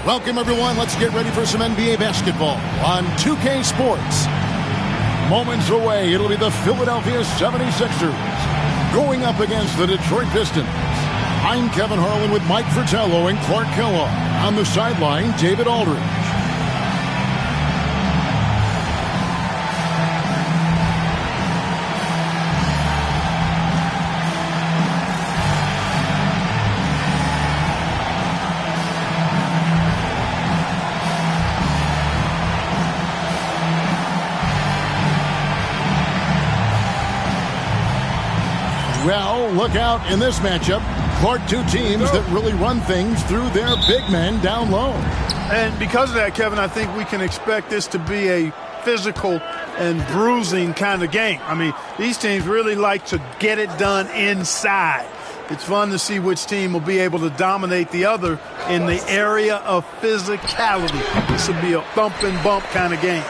Welcome, everyone. Let's get ready for some NBA basketball on 2K Sports. Moments away, it'll be the Philadelphia 76ers going up against the Detroit Pistons. I'm Kevin Harlan with Mike Fratello and Clark Kellogg. On the sideline, David Aldridge. Well, look out in this matchup. Clark, two teams that really run things through their big men down low. And because of that, Kevin, I think we can expect this to be a physical and bruising kind of game. I mean, these teams really like to get it done inside. It's fun to see which team will be able to dominate the other in the area of physicality. This will be a thump and bump kind of game.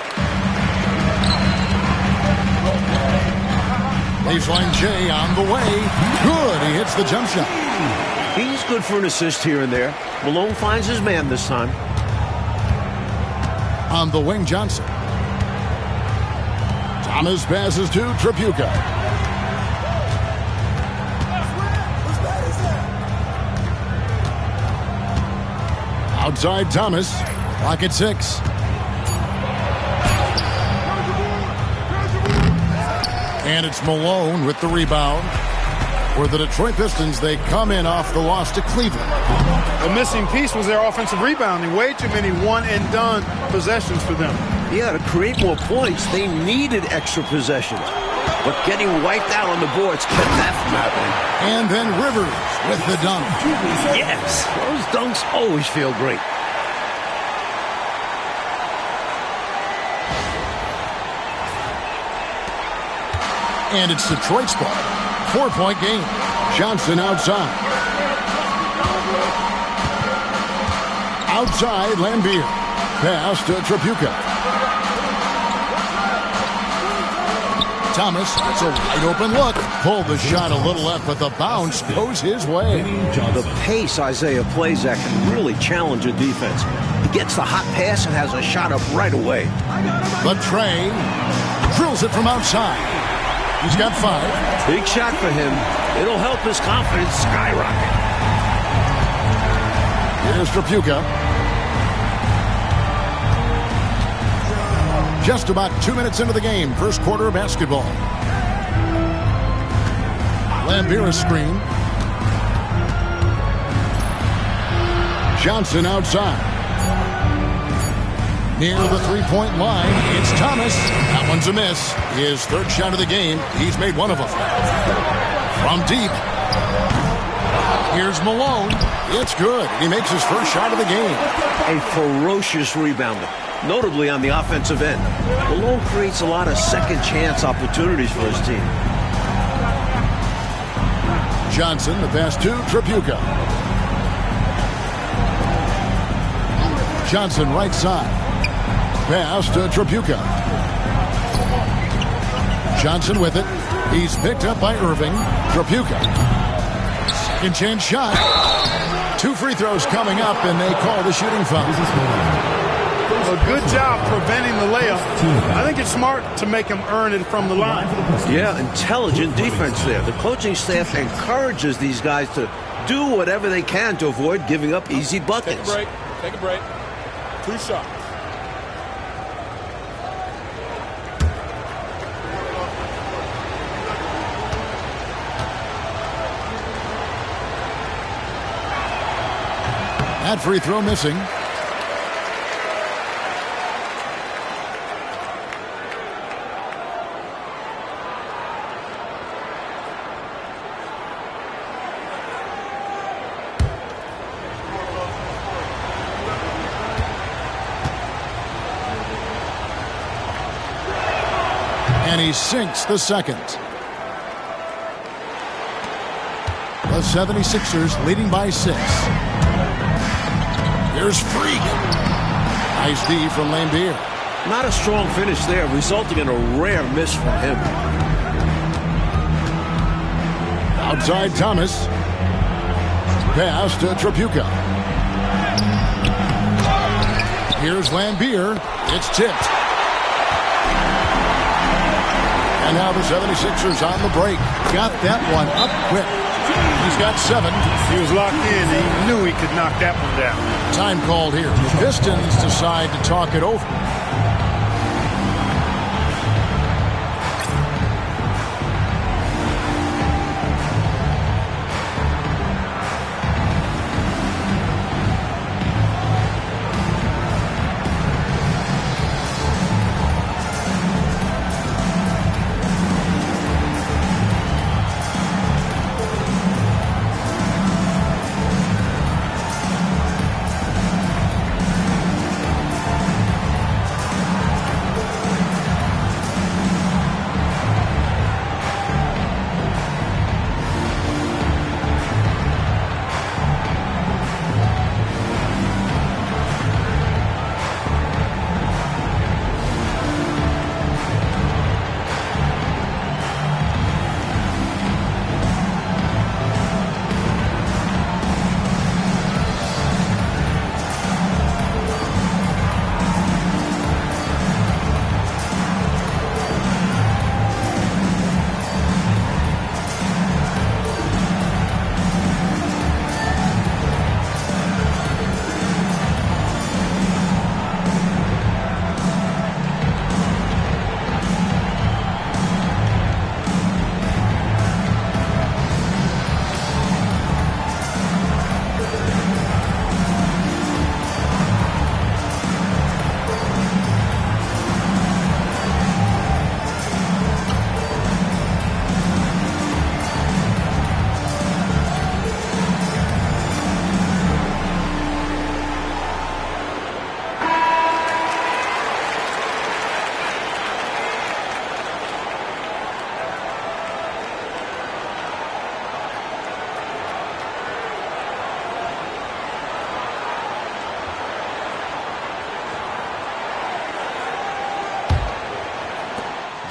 Baseline Jay on the way. Good. He hits the jump shot. He's good for an assist here and there. Malone finds his man this time. On the wing, Johnson. Thomas passes to Tripucka. Outside Thomas. Clock at 6. And it's Malone with the rebound. For the Detroit Pistons, they come in off the loss to Cleveland. The missing piece was their offensive rebounding. Way too many one-and-done possessions for them. Yeah, to create more points, they needed extra possessions. But getting wiped out on the boards kept that from happening. And then Rivers with the dunk. Yes, those dunks always feel great. And it's Detroit's ball. 4-point game. Johnson outside. Outside, Lambier. Pass to Tripucka. Thomas, it's a wide open look. Pulled the shot a little left, but the bounce goes his way. The pace Isaiah plays at can really challenge a defense. He gets the hot pass and has a shot up right away. But Trey drills it from outside. He's got 5. Big shot for him. It'll help his confidence skyrocket. Here's Tripucka. Just about 2 minutes into the game. First quarter of basketball. Lambier screen. Johnson outside. Near the three-point line, it's Thomas. That one's a miss. His third shot of the game. He's made one of them. From deep. Here's Malone. It's good. He makes his first shot of the game. A ferocious rebounder, notably on the offensive end. Malone creates a lot of second-chance opportunities for his team. Johnson, the pass to Tripucka. Johnson, right side. Pass to Tripucka. Johnson with it. He's picked up by Irving. Tripucka. Second chance shot. 2 free throws coming up, and they call the shooting foul. A good job preventing the layup. I think it's smart to make him earn it from the line. Yeah, intelligent defense there. The coaching staff encourages these guys to do whatever they can to avoid giving up easy buckets. Take a break. Take a break. 2 shots. That free throw missing. And he sinks the second. The 76ers leading by 6. Here's Freak. Nice D from Lambier. Not a strong finish there, resulting in a rare miss from him. Outside Thomas. Pass to Tripucka. Here's Lambier. It's tipped. And now the 76ers on the break. Got that one up quick. He's got 7. He was locked in. He knew he could knock that one down. Time called here. The Pistons decide to talk it over.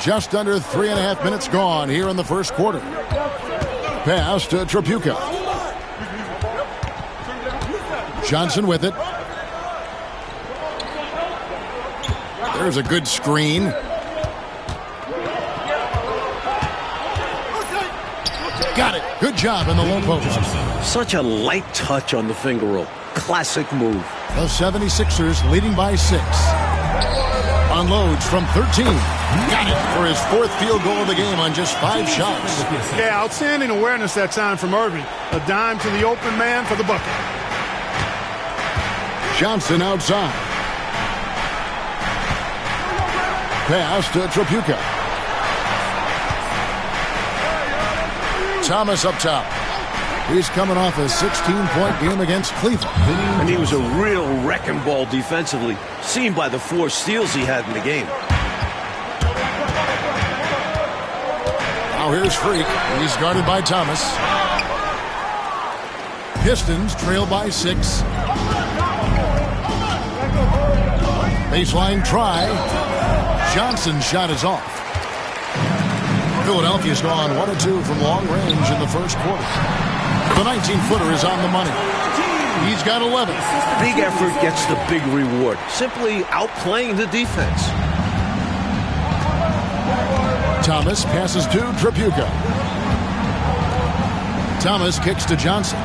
Just under 3.5 minutes gone here in the first quarter. Pass to Tripucka. Johnson with it. There's a good screen. Got it. Good job in the low post. Such a light touch on the finger roll. Classic move. The 76ers leading by 6. Unloads from 13. Got it for his 4th field goal of the game on just 5 shots. Yeah, outstanding awareness that time from Irving. A dime to the open man for the bucket. Johnson outside. Pass to Tripucka. Thomas up top. He's coming off a 16-point game against Cleveland. And he was a real wrecking ball defensively, seen by the 4 steals he had in the game. Now here's Freak. He's guarded by Thomas. Pistons trail by 6. Baseline try. Johnson's shot is off. Philadelphia's gone 1-2 from long range in the first quarter. The 19-footer is on the money. He's got 11. Big effort gets the big reward. Simply outplaying the defense. Thomas passes to Tripucka. Thomas kicks to Johnson.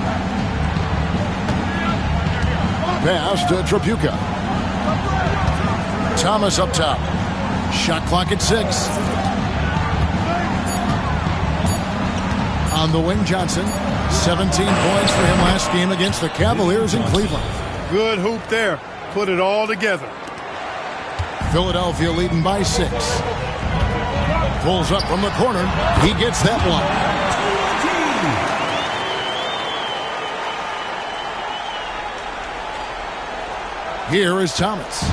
Pass to Tripucka. Thomas up top. Shot clock at 6. On the wing, Johnson. 17 points for him last game against the Cavaliers in Cleveland. Good hoop there. Put it all together. Philadelphia leading by 6. Pulls up from the corner. He gets that one. Here is Thomas.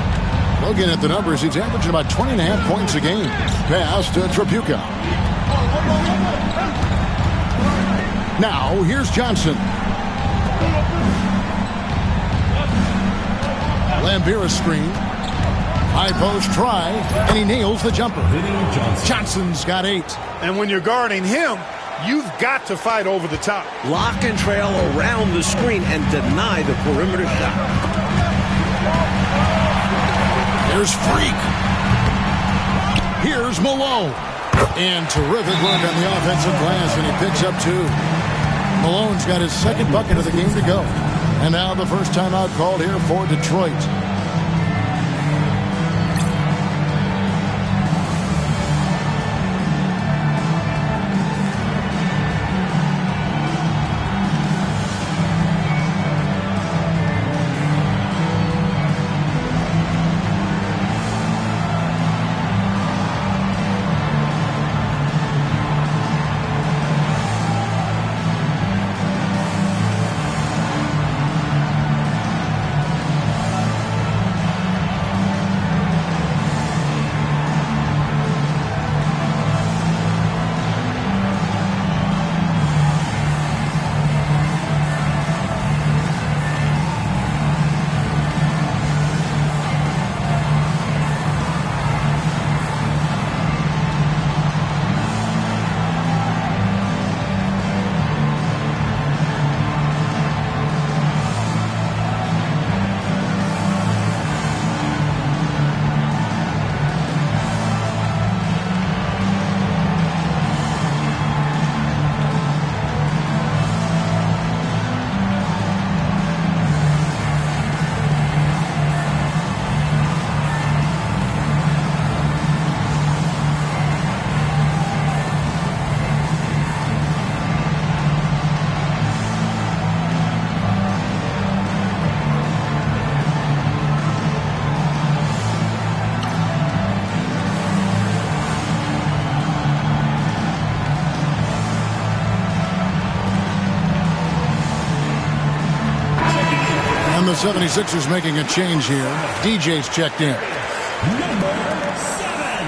Looking at the numbers, he's averaging about 20.5 points a game. Pass to Tripucka. Now, here's Johnson. Lambier screen. High post try, and he nails the jumper. Johnson's got 8. And when you're guarding him, you've got to fight over the top. Lock and trail around the screen and deny the perimeter shot. Here's Freak. Here's Malone. And terrific work on the offensive glass, and he picks up 2. Malone's got his second bucket of the game to go. And now the first timeout called here for Detroit. The 76ers making a change here. DJ's checked in. Number 7.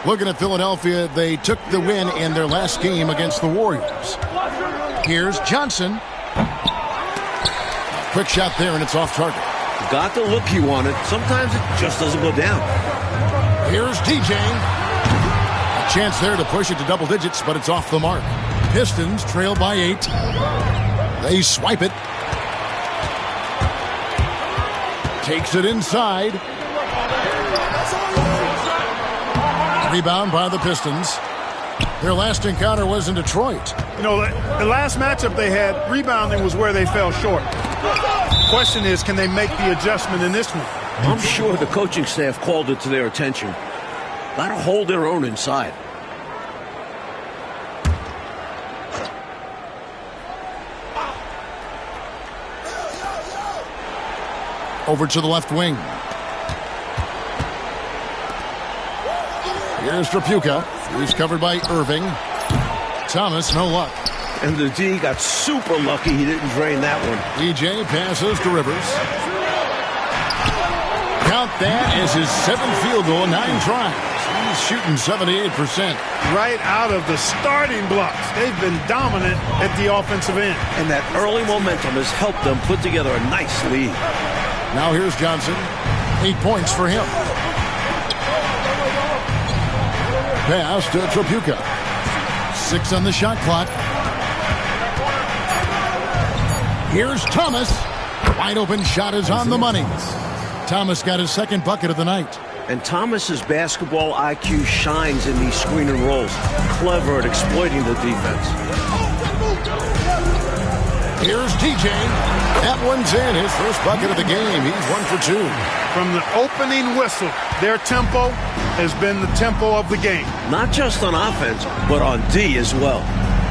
Looking at Philadelphia, they took the win in their last game against the Warriors. Here's Johnson. Quick shot there, and it's off target. Got the look he wanted. Sometimes it just doesn't go down. Here's DJ. A chance there to push it to double digits, but it's off the mark. Pistons trail by 8. They swipe it. Takes it inside. Rebound by the Pistons. Their last encounter was in Detroit. You know, the last matchup they had, rebounding was where they fell short. Question is, can they make the adjustment in this one? I'm sure the coaching staff called it to their attention. Got to hold their own inside. Over to the left wing. Here's Trapuka. He's covered by Irving. Thomas, no luck. And the D got super lucky he didn't drain that one. DJ passes to Rivers. Count that as his 7th field goal, 9 tries. He's shooting 78%. Right out of the starting blocks. They've been dominant at the offensive end. And that early momentum has helped them put together a nice lead. Now here's Johnson. 8 points for him. Pass to Trapuka. 6 on the shot clock. Here's Thomas. Wide open shot is on the money. Thomas got his second bucket of the night. And Thomas's basketball IQ shines in these screen and rolls. Clever at exploiting the defense. Here's DJ. That one's in. His first bucket of the game. He's 1 for 2. From the opening whistle, their tempo has been the tempo of the game. Not just on offense, but on D as well.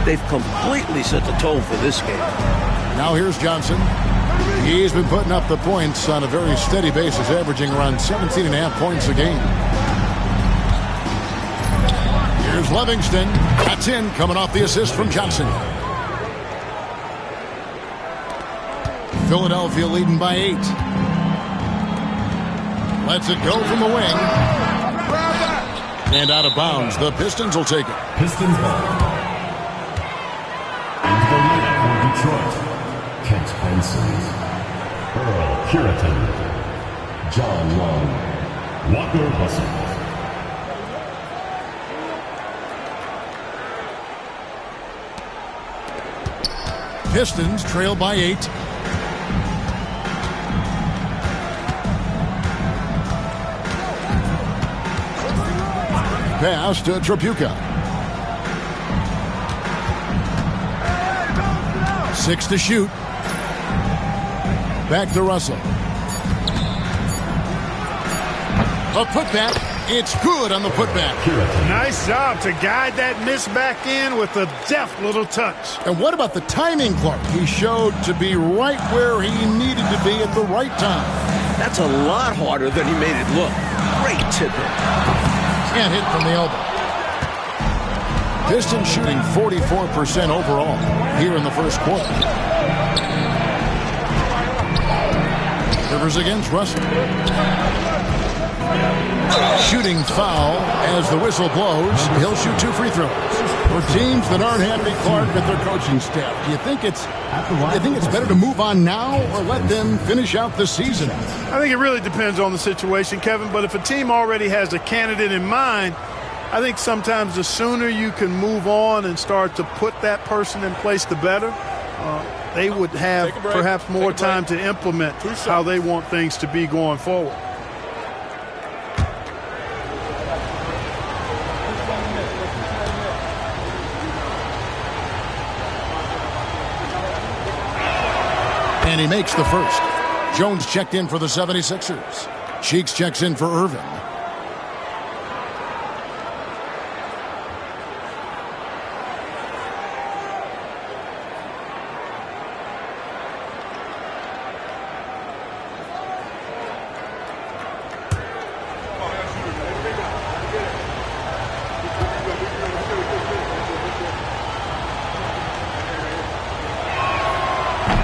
They've completely set the tone for this game. Now here's Johnson. He's been putting up the points on a very steady basis, averaging around 17.5 points a game. Here's Livingston. That's in, coming off the assist from Johnson. Philadelphia leading by 8. Lets it go from the wing. And out of bounds. The Pistons will take it. Pistons ball. Into the lineup for Detroit. Kent Benson. Earl Puritan. John Long. Walker Russell. Pistons trail by 8. Pass to Tripucka. 6 to shoot. Back to Russell. A putback. It's good on the putback. Nice job to guide that miss back in with a deft little touch. And what about the timing, Clark? He showed to be right where he needed to be at the right time. That's a lot harder than he made it look. Great tipper. Can't hit from the elbow. Pistons shooting 44% overall here in the first quarter. Rivers against Russell. Shooting foul as the whistle blows. He'll shoot 2 free throws. For teams that aren't happy, Clark, with their coaching staff, do you think it's better to move on now or let them finish out the season? I think it really depends on the situation, Kevin. But if a team already has a candidate in mind, I think sometimes the sooner you can move on and start to put that person in place, the better. They would have perhaps more time to implement how they want things to be going forward. And he makes the first. Jones checked in for the 76ers. Cheeks checks in for Irvin.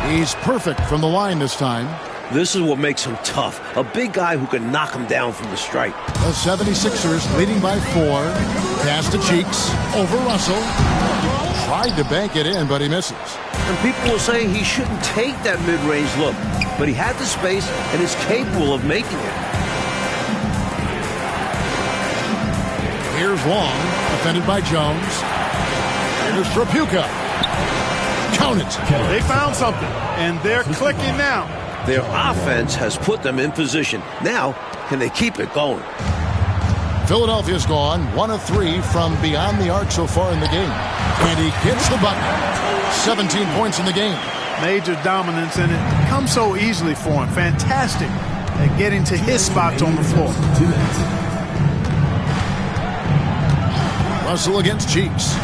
He's perfect from the line this time. This is what makes him tough. A big guy who can knock him down from the stripe. The 76ers leading by 4. Pass to Cheeks. Over Russell. Tried to bank it in, but he misses. And people will say he shouldn't take that mid-range look. But he had the space and is capable of making it. Here's Long. Defended by Jones. Here's Tripucka. Count it. They found something, and they're clicking now. Their offense has put them in position. Now, can they keep it going? Philadelphia's gone 1 of 3 from beyond the arc so far in the game. And he hits the bucket. 17 points in the game. Major dominance, and it comes so easily for him. Fantastic at getting to his spots on the floor. Russell against Cheeks.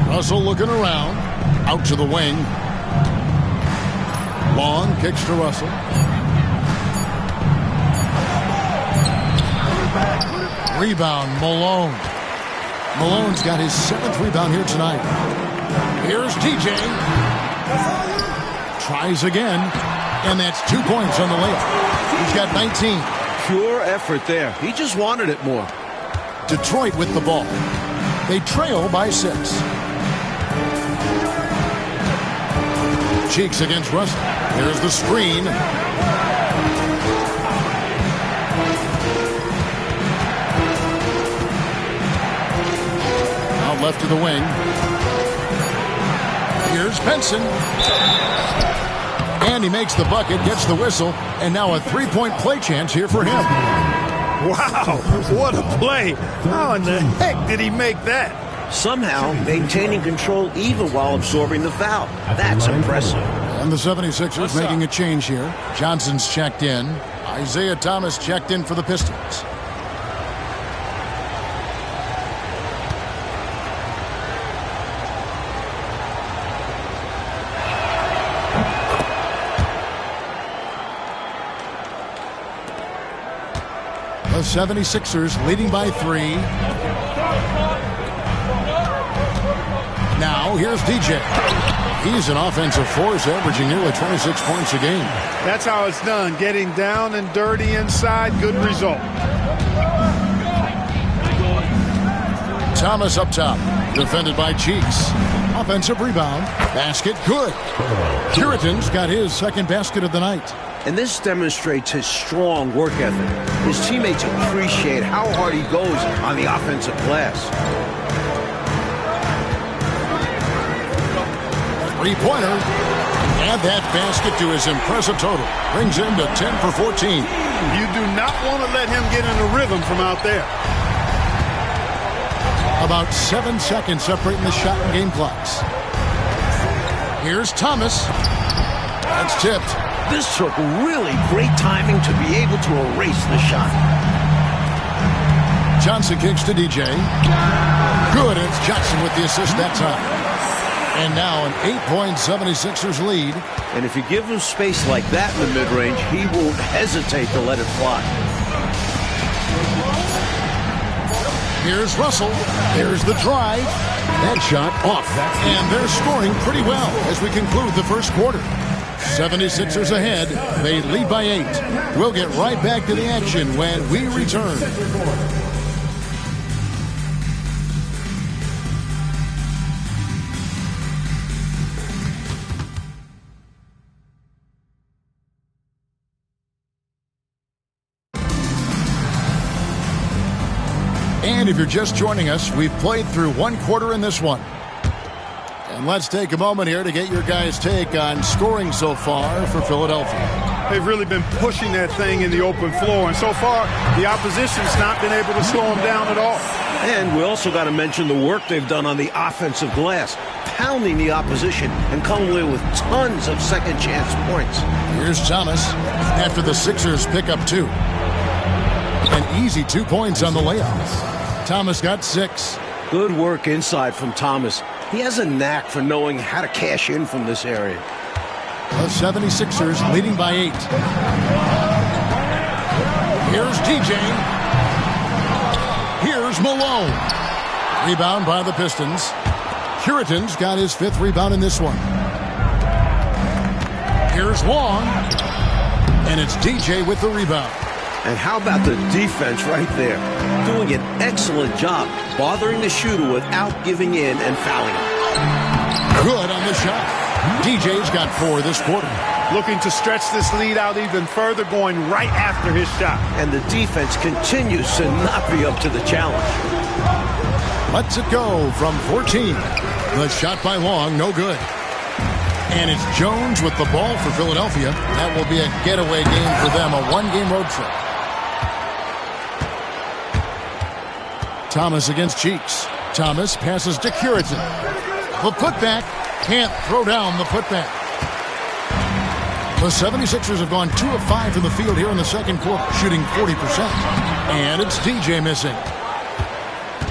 Russell looking around. Out to the wing. Long kicks to Russell. Rebound, Malone. Malone's got his 7th rebound here tonight. Here's TJ. Tries again. And that's 2 points on the layup. He's got 19. Pure effort there. He just wanted it more. Detroit with the ball. They trail by 6. Cheeks against Russell. There's the screen. Out left to the wing. Here's Benson. And he makes the bucket, gets the whistle, and now a 3-point play chance here for him. Wow, what a play. How in the heck did he make that? Somehow maintaining control even while absorbing the foul. That's impressive. And the 76ers making a change here. Johnson's checked in. Isaiah Thomas checked in for the Pistons. The 76ers leading by 3. Now, here's DJ. He's an offensive force, averaging nearly 26 points a game. That's how it's done. Getting down and dirty inside. Good result. Thomas up top. Defended by Cheeks. Offensive rebound. Basket good. Curitan's got his 2nd basket of the night. And this demonstrates his strong work ethic. His teammates appreciate how hard he goes on the offensive glass. Three-pointer. Add that basket to his impressive total. Brings him to 10 for 14. You do not want to let him get in a rhythm from out there. About 7 seconds separating the shot and game clocks. Here's Thomas. That's tipped. This took really great timing to be able to erase the shot. Johnson kicks to DJ. Good. It's Johnson with the assist that time. And now an 8-point 76ers lead. And if you give him space like that in the mid-range, he won't hesitate to let it fly. Here's Russell. There's the drive. That shot off. And they're scoring pretty well as we conclude the first quarter. 76ers ahead. They lead by 8. We'll get right back to the action when we return. And if you're just joining us, we've played through one quarter in this one. And let's take a moment here to get your guys' take on scoring so far for Philadelphia. They've really been pushing that thing in the open floor. And so far, the opposition's not been able to slow them down at all. And we also got to mention the work they've done on the offensive glass, pounding the opposition and coming away with tons of second chance points. Here's Thomas after the Sixers pick up 2. An easy 2 points on the layup. Thomas got 6. Good work inside from Thomas. He has a knack for knowing how to cash in from this area. The 76ers leading by 8. Here's DJ. Here's Malone. Rebound by the Pistons. Curitan's got his 5th rebound in this one. Here's Long. And it's DJ with the rebound. And how about the defense right there? Doing an excellent job bothering the shooter without giving in and fouling him. Good on the shot. DJ's got 4 this quarter. Looking to stretch this lead out even further, going right after his shot. And the defense continues to not be up to the challenge. Lets it go from 14. The shot by Long, no good. And it's Jones with the ball for Philadelphia. That will be a getaway game for them, a 1-game road trip. Thomas against Cheeks. Thomas passes to Curitan. The putback. Can't throw down the putback. The 76ers have gone 2 of 5 from the field here in the second quarter, shooting 40%. And it's DJ missing.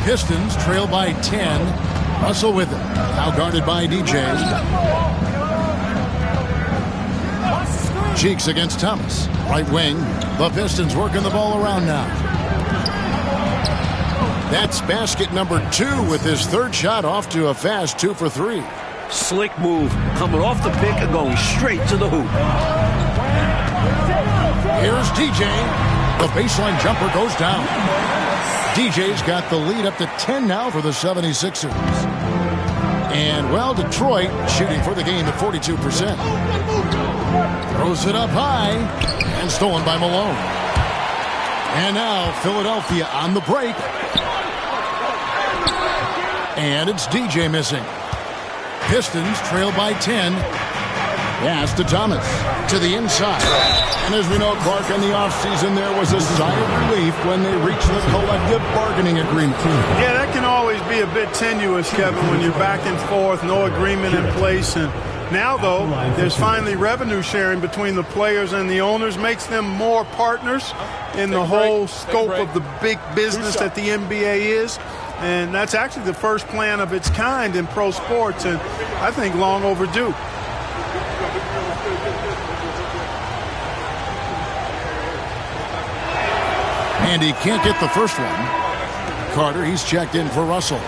Pistons trail by 10. Russell with it. Now guarded by DJ. Cheeks against Thomas. Right wing. The Pistons working the ball around now. That's basket number 2 with his 3rd shot off to a fast 2 for 3. Slick move, coming off the pick and going straight to the hoop. Here's DJ. The baseline jumper goes down. DJ's got the lead up to 10 now for the 76ers. And, well, Detroit shooting for the game at 42%. Throws it up high and stolen by Malone. And now Philadelphia on the break. And it's DJ missing. Pistons trail by 10. Pass to Thomas. To the inside. And as we know, Clark, in the offseason, there was a sigh of relief when they reached the collective bargaining agreement. Yeah, that can always be a bit tenuous, Kevin, when you're back and forth, no agreement in place. And now, though, there's finally revenue sharing between the players and the owners, makes them more partners in the whole scope of the big business that the NBA is. And that's actually the first plan of its kind in pro sports, and I think long overdue. And he can't get the first one. Carter, he's checked in for Russell.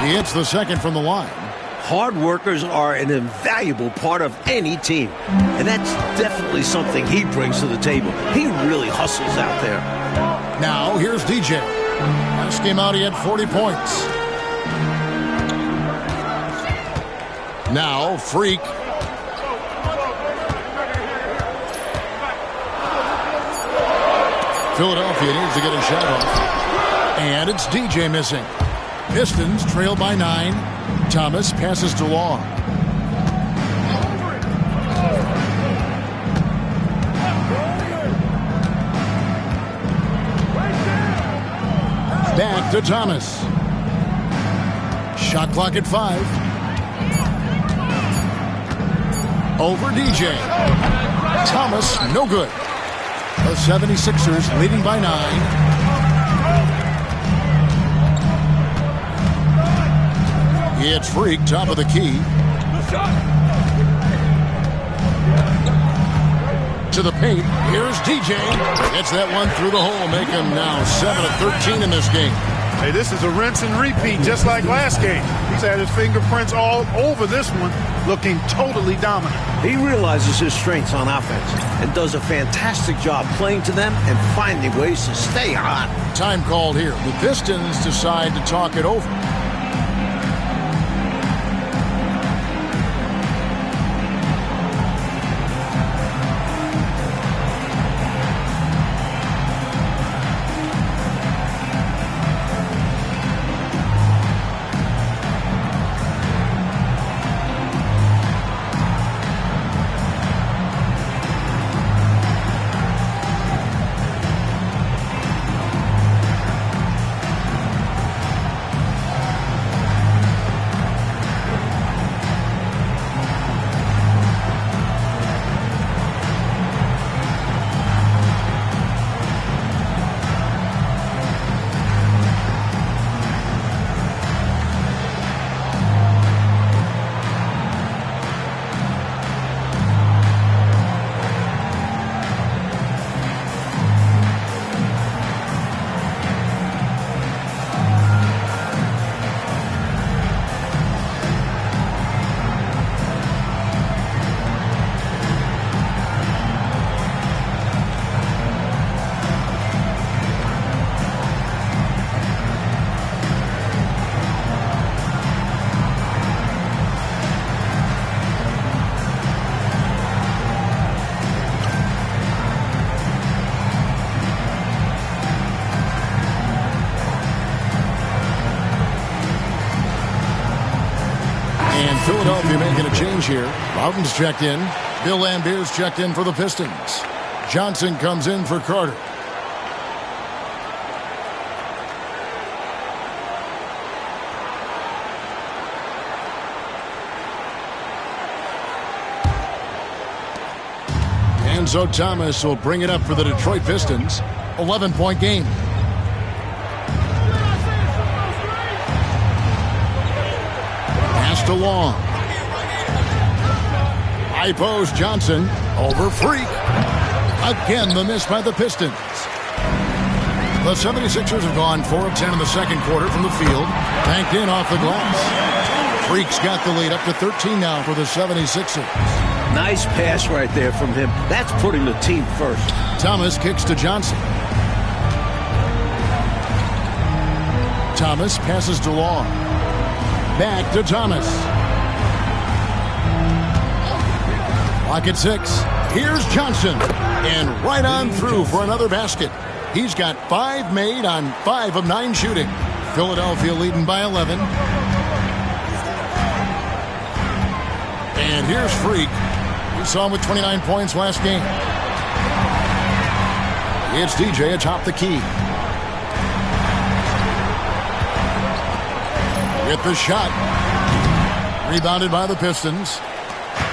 He hits the second from the line. Hard workers are an invaluable part of any team. And that's definitely something he brings to the table. He really hustles out there. Now, here's DJ. Last game out, he had 40 points. Now, Freak. Philadelphia needs to get a shot off. And it's DJ missing. Pistons trail by 9. Thomas passes to Long. Back to Thomas. Shot clock at 5. Over DJ. Thomas, no good. The 76ers leading by 9. It's Freak, top of the key. To the paint. Here's DJ. Gets that one through the hole, make him now 7 of 13 in this game. Hey, this is a rinse and repeat, just like last game. He's had his fingerprints all over this one, looking totally dominant. He realizes his strengths on offense and does a fantastic job playing to them and finding ways to stay hot. Time called here. The Pistons decide to talk it over. Philadelphia making a change here. Bowden's checked in. Bill Lambert's checked in for the Pistons. Johnson comes in for Carter. Enzo Thomas will bring it up for the Detroit Pistons. 11-point game. To Long. High post Johnson over Freak. Again the miss by the Pistons. The 76ers have gone 4 of 10 in the second quarter from the field. Banked in off the glass. Freak's got the lead up to 13 now for the 76ers. Nice pass right there from him. That's putting the team first. Thomas kicks to Johnson. Thomas passes to Long. Back to Thomas. Clock at 6. Here's Johnson. And right on through for another basket. He's got 5 made on 5 of 9 shooting. Philadelphia leading by 11. And here's Freak. We saw him with 29 points last game. It's DJ atop the key. With the shot. Rebounded by the Pistons.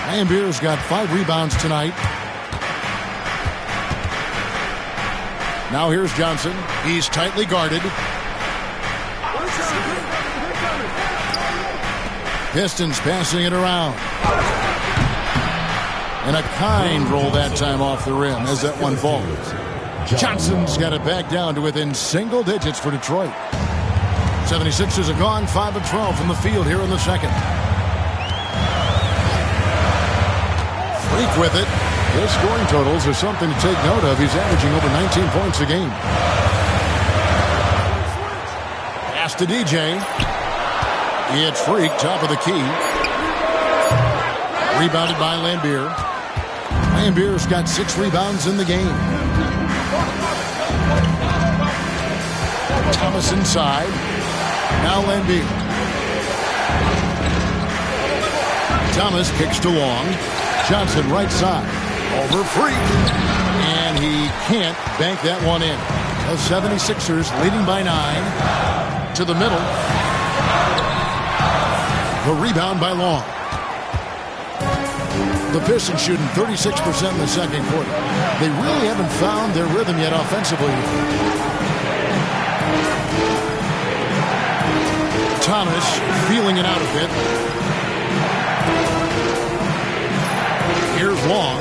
Lambert's got 5 rebounds tonight. Now here's Johnson. He's tightly guarded. Pistons passing it around. And a kind roll that time off the rim as that one falls. Johnson's got it back down to within single digits for Detroit. 76ers have gone 5 of 12 from the field here in the second. off with it. His scoring totals are something to take note of. He's averaging over 19 points a game. Pass to DJ. It's Freak, top of the key. Rebounded by Lambier. Lambier's got 6 rebounds in the game. Thomas inside. Now Lambier. Thomas kicks to Long. Johnson right side. Over Freak. And he can't bank that one in. The 76ers leading by 9. To the middle. The rebound by Long. The Pistons shooting 36% in the second quarter. They really haven't found their rhythm yet offensively. Thomas feeling it out a bit. Here's Long.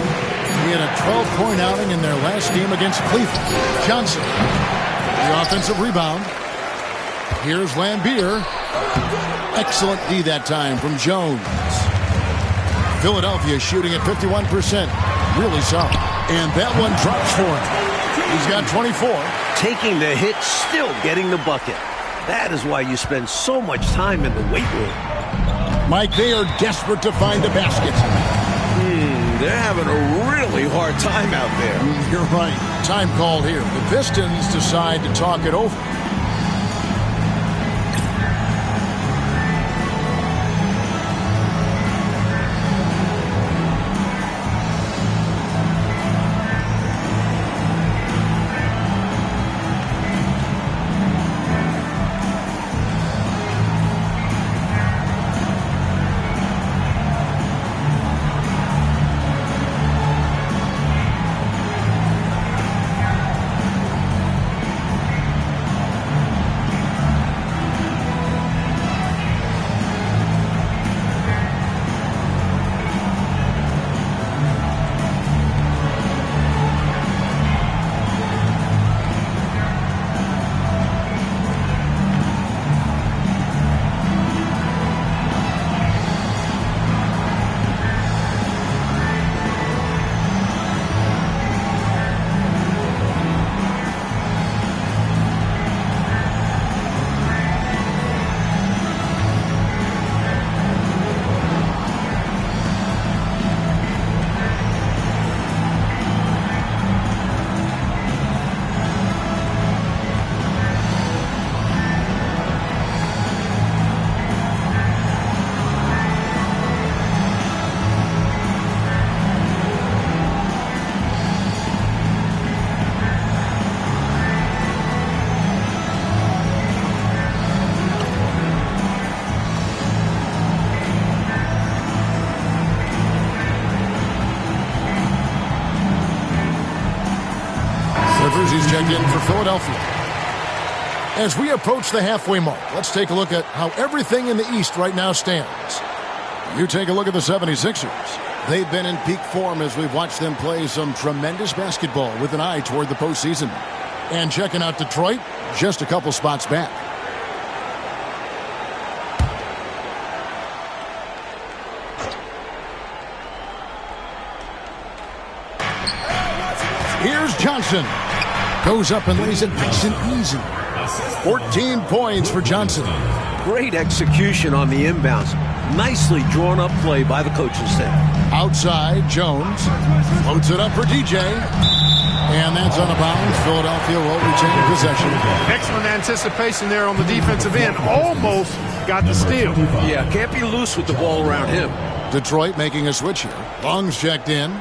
He had a 12-point outing in their last game against Cleveland. Johnson, the offensive rebound. Here's Lambier. Excellent D that time from Jones. Philadelphia shooting at 51%. Really solid. And that one drops for him. He's got 24. Taking the hit, still getting the bucket. That is why you spend so much time in the weight room. Mike, they are desperate to find a basket. They're having a really hard time out there. You're right. Time called here. The Pistons decide to talk it over. He's checked in for Philadelphia. As we approach the halfway mark, let's take a look at how everything in the East right now stands. You take a look at the 76ers. They've been in peak form as we've watched them play some tremendous basketball with an eye toward the postseason. And checking out Detroit, just a couple spots back. Here's Johnson. Goes up and lays it nice and easy. 14 points for Johnson. Great execution on the inbounds. Nicely drawn up play by the coaching staff. Outside, Jones floats it up for DJ. And that's on the bounds. Philadelphia will retain possession. Excellent anticipation there on the defensive end. Almost got the steal. Yeah, can't be loose with the ball around him. Detroit making a switch here. Long's checked in.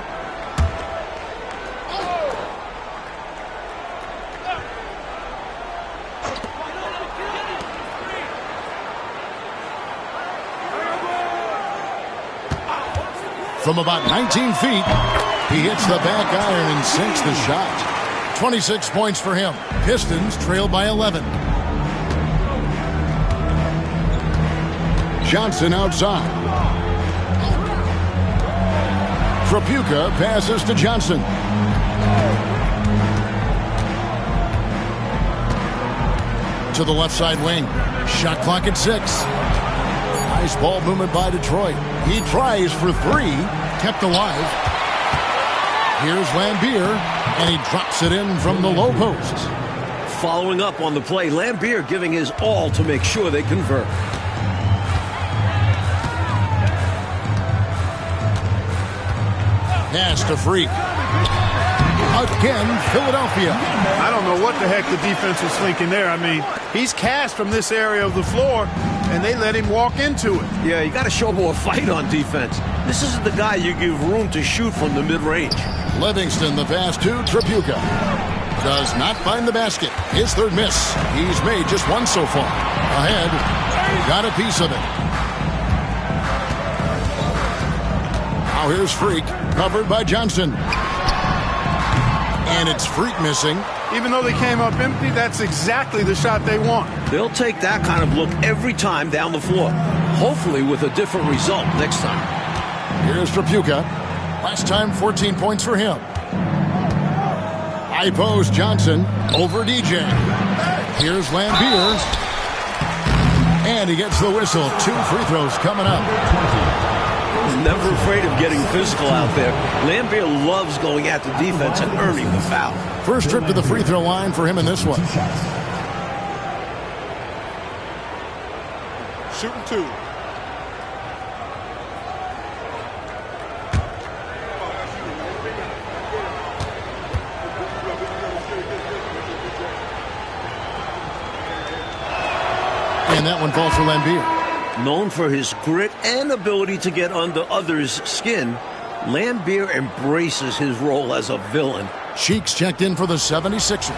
From about 19 feet, he hits the back iron and sinks the shot. 26 points for him. Pistons trail by 11. Johnson outside. Trapuka passes to Johnson. To the left side wing. Shot clock at 6. Nice ball movement by Detroit. He tries for 3. Kept alive. Here's Lambier, and he drops it in from the low post. Following up on the play, Lambier giving his all to make sure they convert. Pass to Freak. Again, Philadelphia. I don't know what the heck the defense was thinking there. I mean, he's cast from this area of the floor, and they let him walk into it. Yeah, you got to show more fight on defense. This isn't the guy you give room to shoot from the mid-range. Livingston, the pass to Tripucka. Does not find the basket. His third miss. He's made just one so far. Ahead. Got a piece of it. Now here's Freak. Covered by Johnson. And it's Freak missing. Even though they came up empty, that's exactly the shot they want. They'll take that kind of look every time down the floor. Hopefully with a different result next time. Here's Tripucka. Last time, 14 points for him. High post Johnson over DJ. Here's Lambier. And he gets the whistle. 2 free throws coming up. Never afraid of getting physical out there. Lambier loves going at the defense and earning the foul. First trip to the free throw line for him in this one. Shooting 2. And that one falls for Lambier. Known for his grit and ability to get under others' skin, Lambier embraces his role as a villain. Cheeks checked in for the 76ers.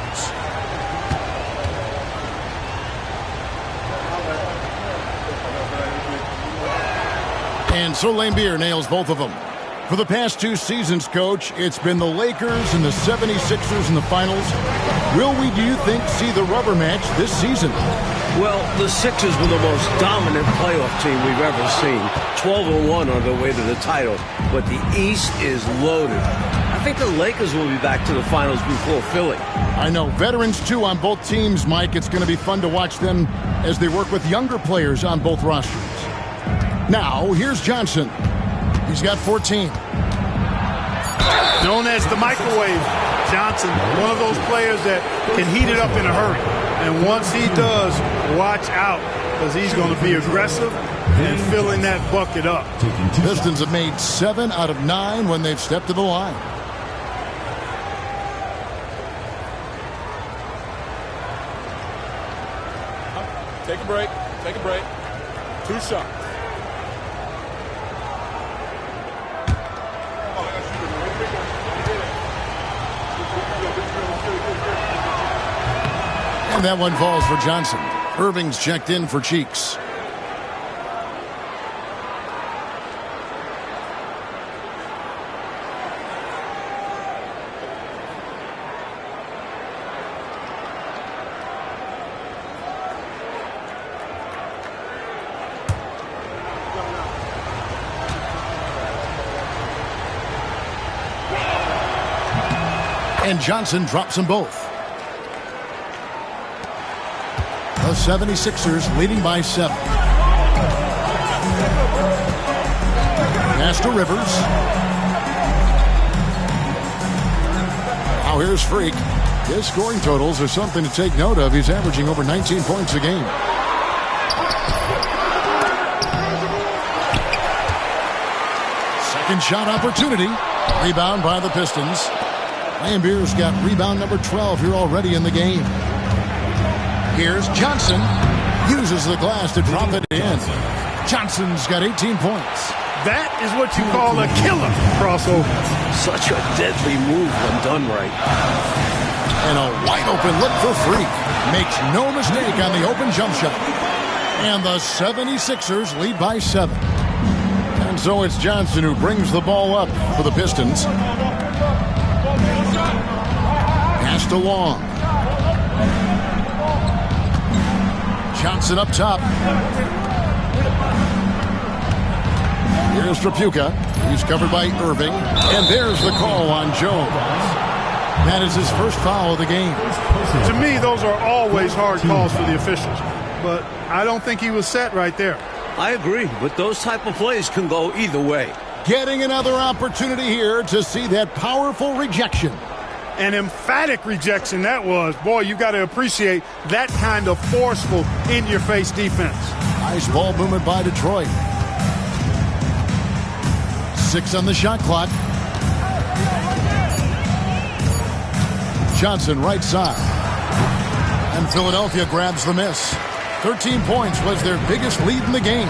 And so Lambier nails both of them. For the past 2 seasons, Coach, it's been the Lakers and the 76ers in the finals. Will we, do you think, see the rubber match this season? Well, the Sixers were the most dominant playoff team we've ever seen. 12-1 on their way to the title. But the East is loaded. I think the Lakers will be back to the finals before Philly. I know. Veterans, too, on both teams, Mike. It's going to be fun to watch them as they work with younger players on both rosters. Now, here's Johnson. He's got 14. Known as the microwave, Johnson, one of those players that can heat it up in a hurry. And once he does, watch out, because he's going to be aggressive and filling that bucket up. Pistons have made 7 out of 9 when they've stepped to the line. Take a break. Take a break. 2 shots. And that one falls for Johnson. Irving's checked in for Cheeks. And Johnson drops them both. The 76ers leading by 7. Pass to Rivers. Now here's Freak. His scoring totals are something to take note of. He's averaging over 19 points a game. Second shot opportunity. Rebound by the Pistons. Lambier's got rebound number 12 here already in the game. Here's Johnson. Uses the glass to drop it in. Johnson's got 18 points. That is what you call a killer crossover. Such a deadly move when done right. And a wide open look for Freak. Makes no mistake on the open jump shot. And the 76ers lead by 7. And so it's Johnson who brings the ball up for the Pistons. Pass to Long. Johnson up top. Here's Tripucka. He's covered by Irving. And there's the call on Jones. That is his first foul of the game. To me, those are always hard calls for the officials. But I don't think he was set right there. I agree, but those type of plays can go either way. Getting another opportunity here to see that powerful rejection. An emphatic rejection that was. Boy, you got to appreciate that kind of forceful, in-your-face defense. Nice ball movement by Detroit. 6 on the shot clock. Johnson right side. And Philadelphia grabs the miss. 13 points was their biggest lead in the game.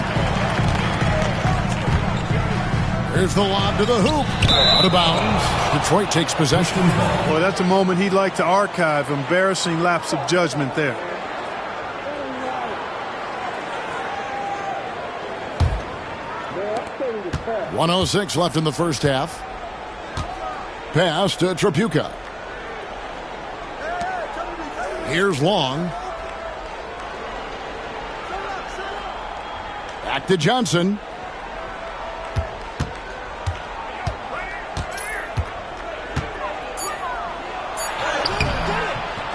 Here's the lob to the hoop. Out of bounds. Detroit takes possession. Boy, that's a moment he'd like to archive. Embarrassing lapse of judgment there. .106 left in the first half. Pass to Tripucka. Here's Long. Back to Johnson.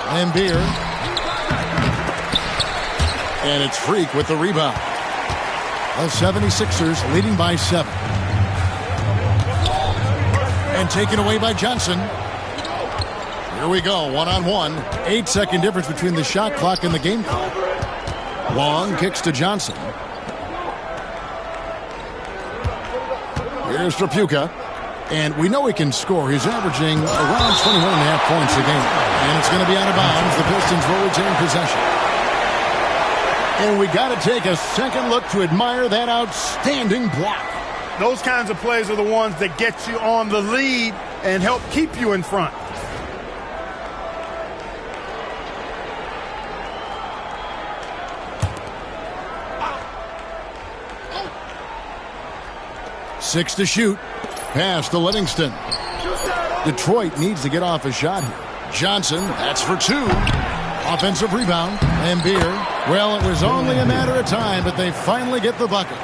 Lambeer. And it's Freak with the rebound. The 76ers leading by 7. And taken away by Johnson. Here we go, 1-on-1. 8-second difference between the shot clock and the game clock. Long kicks to Johnson. Here's Tripucka. And we know he can score. He's averaging around 21.5 points a game. And it's going to be out of bounds. The Pistons will retain possession. And we got to take a second look to admire that outstanding block. Those kinds of plays are the ones that get you on the lead and help keep you in front. Six to shoot. Pass to Livingston. Detroit needs to get off a shot here. Johnson, that's for 2. Offensive rebound. Lambeer. Well, it was only a matter of time, but they finally get the bucket.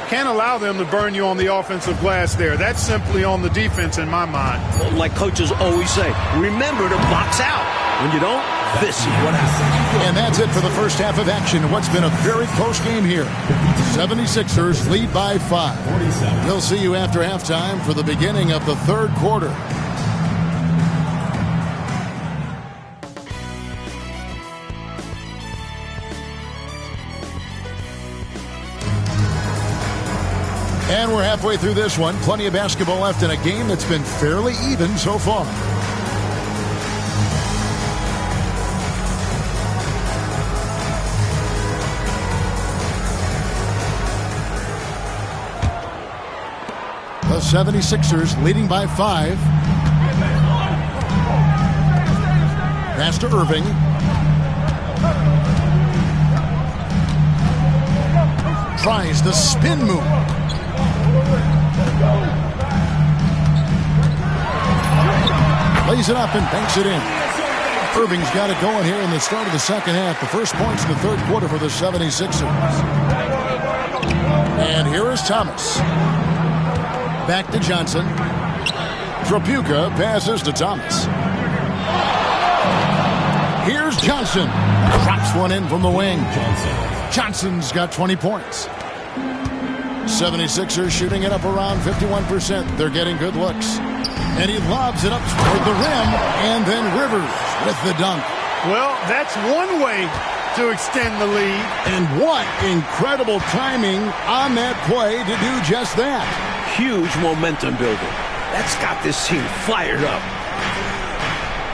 Can't allow them to burn you on the offensive glass there. That's simply on the defense in my mind. Like coaches always say, remember to box out. When you don't, this is what happens. And that's it for the first half of action. What's been a very close game here. 76ers lead by 5. We'll see you after halftime for the beginning of the third quarter. And we're halfway through this one. Plenty of basketball left in a game that's been fairly even so far. The 76ers leading by 5. Pass to Irving. Tries the spin move. Lays it up and banks it in. Irving's got it going here in the start of the second half. The first points in the third quarter for the 76ers. And here is Thomas. Back to Johnson. Tripucka passes to Thomas. Here's Johnson. Drops one in from the wing. Johnson's got 20 points. 76ers shooting it up around 51%. They're getting good looks. And he lobs it up toward the rim. And then Rivers with the dunk. Well, that's one way to extend the lead. And what incredible timing on that play to do just that. Huge momentum builder. That's got this team fired up.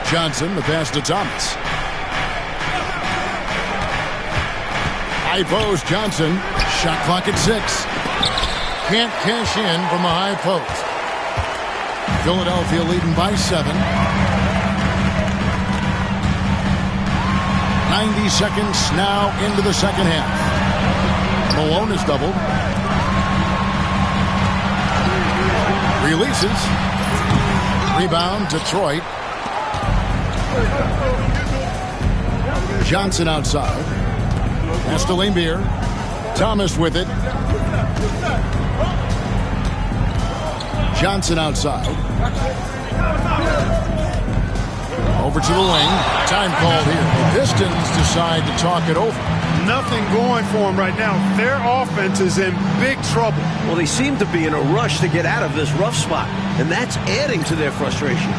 Johnson, the pass to Thomas. High post, Johnson. Shot clock at 6. Can't cash in from the high post. Philadelphia leading by 7. 90 seconds now into the second half. Malone is doubled. Releases. Rebound, Detroit. Johnson outside. Pass to Lambeer. Thomas with it. Johnson outside. Over to the wing. Time called here. The Pistons decide to talk it over. nothing going for them right now. Their offense is in big trouble. Well, they seem to be in a rush to get out of this rough spot, and that's adding to their frustration.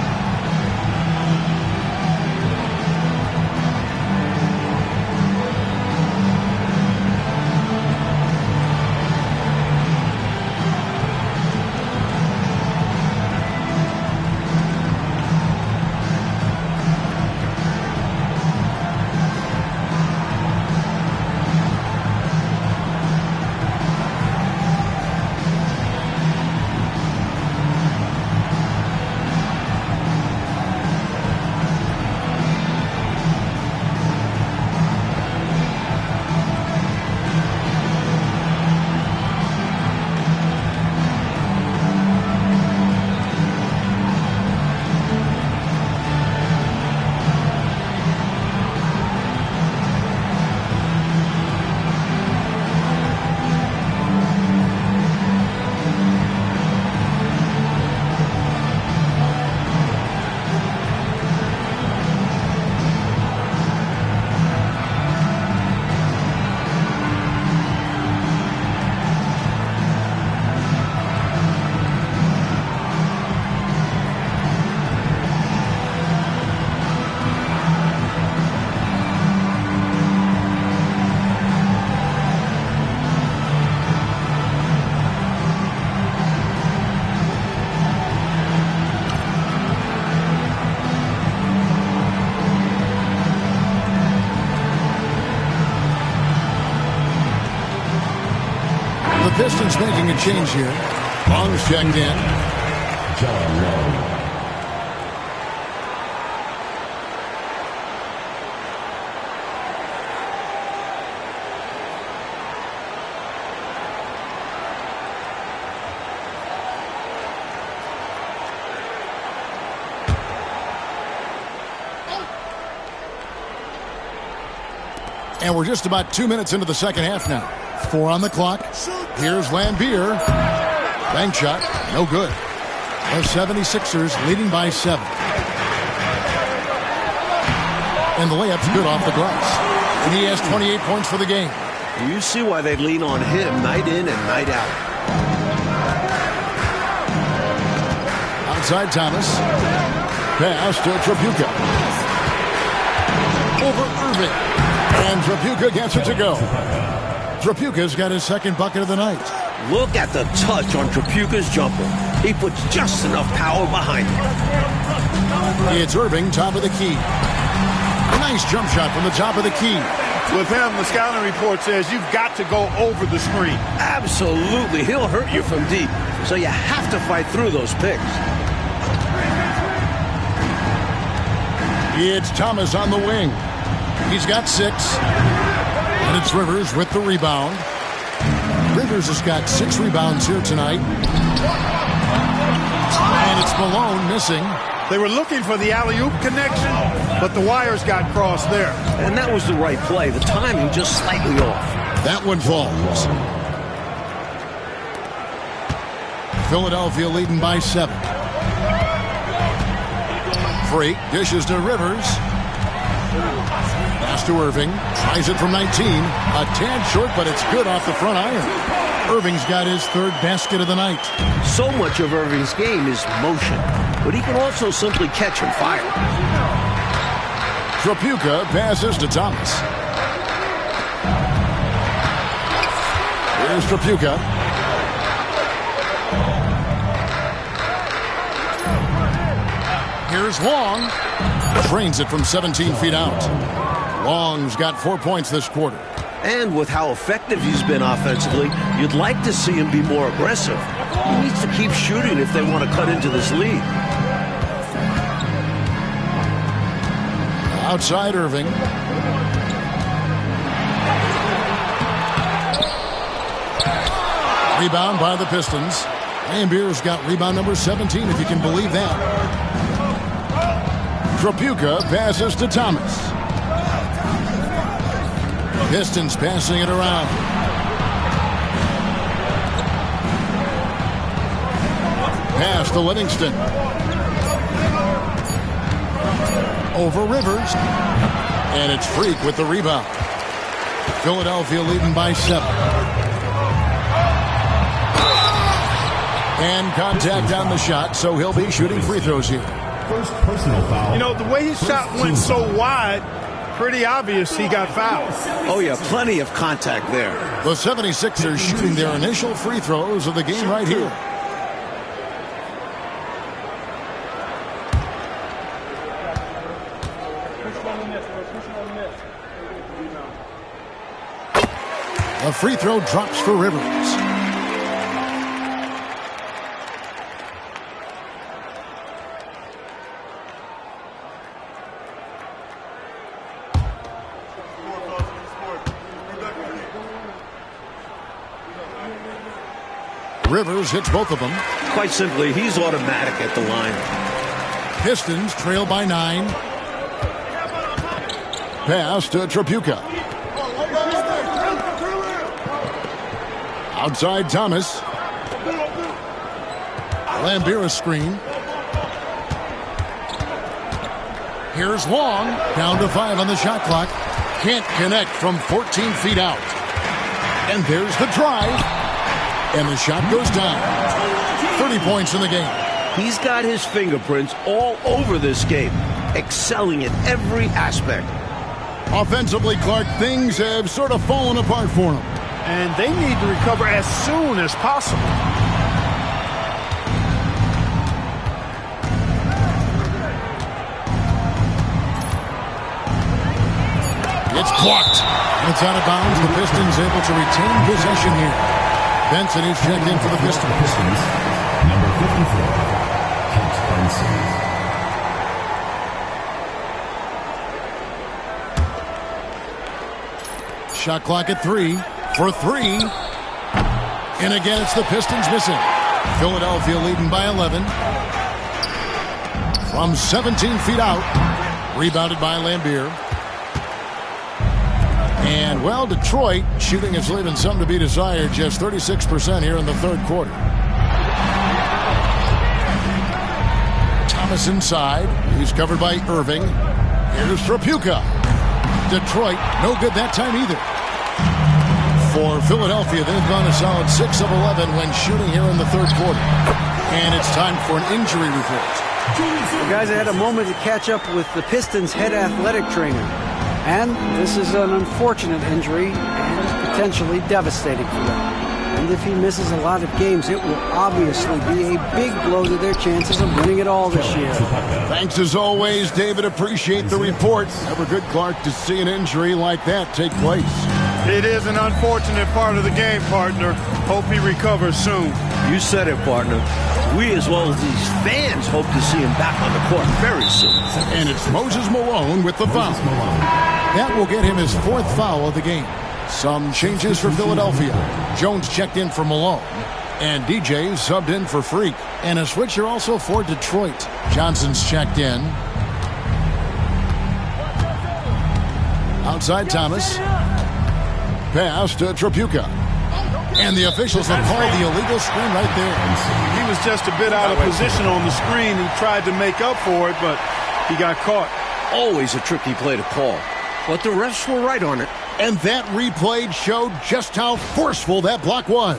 Pistons making a change here. Long's checked in. John Long. And we're just about 2 minutes into the second half now. 4 on the clock. Here's Lambier. Bank shot. No good. The 76ers leading by 7. And the layup's good off the glass. And he has 28 points for the game. You see why they lean on him night in and night out. Outside Thomas. Pass to Tripucka. Over Irving. And Tripucka gets it to go. Tripucka's got his second bucket of the night. Look at the touch on Tripucka's jumper. He puts just enough power behind it. It's Irving, top of the key. A nice jump shot from the top of the key. With him, the scouting report says you've got to go over the screen. Absolutely. He'll hurt you from deep. So you have to fight through those picks. It's Thomas on the wing. He's got 6. And it's Rivers with the rebound. Rivers has got 6 rebounds here tonight. And it's Malone missing. They were looking for the alley-oop connection, but the wires got crossed there. And that was the right play. The timing just slightly off. That one falls. Philadelphia leading by 7. Freak dishes to Rivers. Pass to Irving. Tries it from 19. A tad short, but it's good off the front iron. Irving's got his 3rd basket of the night. So much of Irving's game is motion, but he can also simply catch and fire. Tripucka passes to Thomas. Here's Tripucka. Here's Long. Drains it from 17 feet out. Long's got 4 points this quarter. And with how effective he's been offensively, you'd like to see him be more aggressive. He needs to keep shooting if they want to cut into this lead. Outside Irving. Rebound by the Pistons. Lambier's got rebound number 17, if you can believe that. Tripucka passes to Thomas. Pistons passing it around. Pass to Livingston. Over Rivers. And it's Freak with the rebound. Philadelphia leading by 7. And contact on the shot, so he'll be shooting free throws here. First personal foul. You know, the way his shot went so wide, pretty obvious he got fouled. Oh, yeah, plenty of contact there. The 76ers shooting their initial free throws of the game right here. A free throw drops for Rivers. Rivers hits both of them. Quite simply, he's automatic at the line. Pistons trail by 9. Pass to Tripucka. Outside Thomas. Lambier screen. Here's Long. Down to 5 on the shot clock. Can't connect from 14 feet out. And there's the drive. And the shot goes down. 30 points in the game. He's got his fingerprints all over this game, excelling in every aspect. Offensively, Clark, things have sort of fallen apart for him. And they need to recover as soon as possible. It's blocked. It's out of bounds. The Pistons able to retain possession here. Benson is checked in for the Pistons. Number 54, Kent Benson. Shot clock at 3 for 3. And again, it's the Pistons missing. Philadelphia leading by 11. From 17 feet out. Rebounded by Lambier. And, well, Detroit shooting is leaving some to be desired. Just 36% here in the third quarter. Thomas inside. He's covered by Irving. Here's Tripucka. Detroit, no good that time either. For Philadelphia, they've gone a solid 6 of 11 when shooting here in the third quarter. And it's time for an injury report. The guys had a moment to catch up with the Pistons' head athletic trainer. And this is an unfortunate injury and potentially devastating for them. And if he misses a lot of games, it will obviously be a big blow to their chances of winning it all this year. Thanks as always, David. Appreciate the report. Never good, Clark, to see an injury like that take place. It is an unfortunate part of the game, partner. Hope he recovers soon. You said it, partner. We, as well as these fans, hope to see him back on the court very soon. And it's Moses Malone with the foul. That will get him his 4th foul of the game. Some changes for Philadelphia. Jones checked in for Malone. And DJ subbed in for Freak. And a switcher also for Detroit. Johnson's checked in. Outside Thomas. Pass to Tripucka. And the officials have called the illegal screen right there. He was just a bit out of position on the screen. He tried to make up for it, but he got caught. Always a tricky play to call. But the refs were right on it. And that replay showed just how forceful that block was.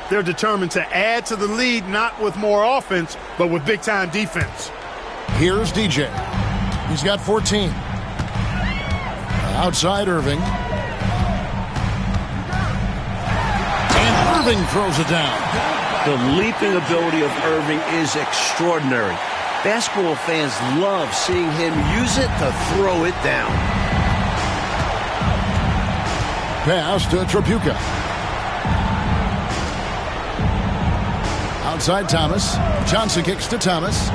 They're determined to add to the lead, not with more offense, but with big-time defense. Here's DJ. He's got 14. Outside Irving. And Irving throws it down. The leaping ability of Irving is extraordinary. Basketball fans love seeing him use it to throw it down. Pass to Tripucka. Outside Thomas. Johnson kicks to Thomas.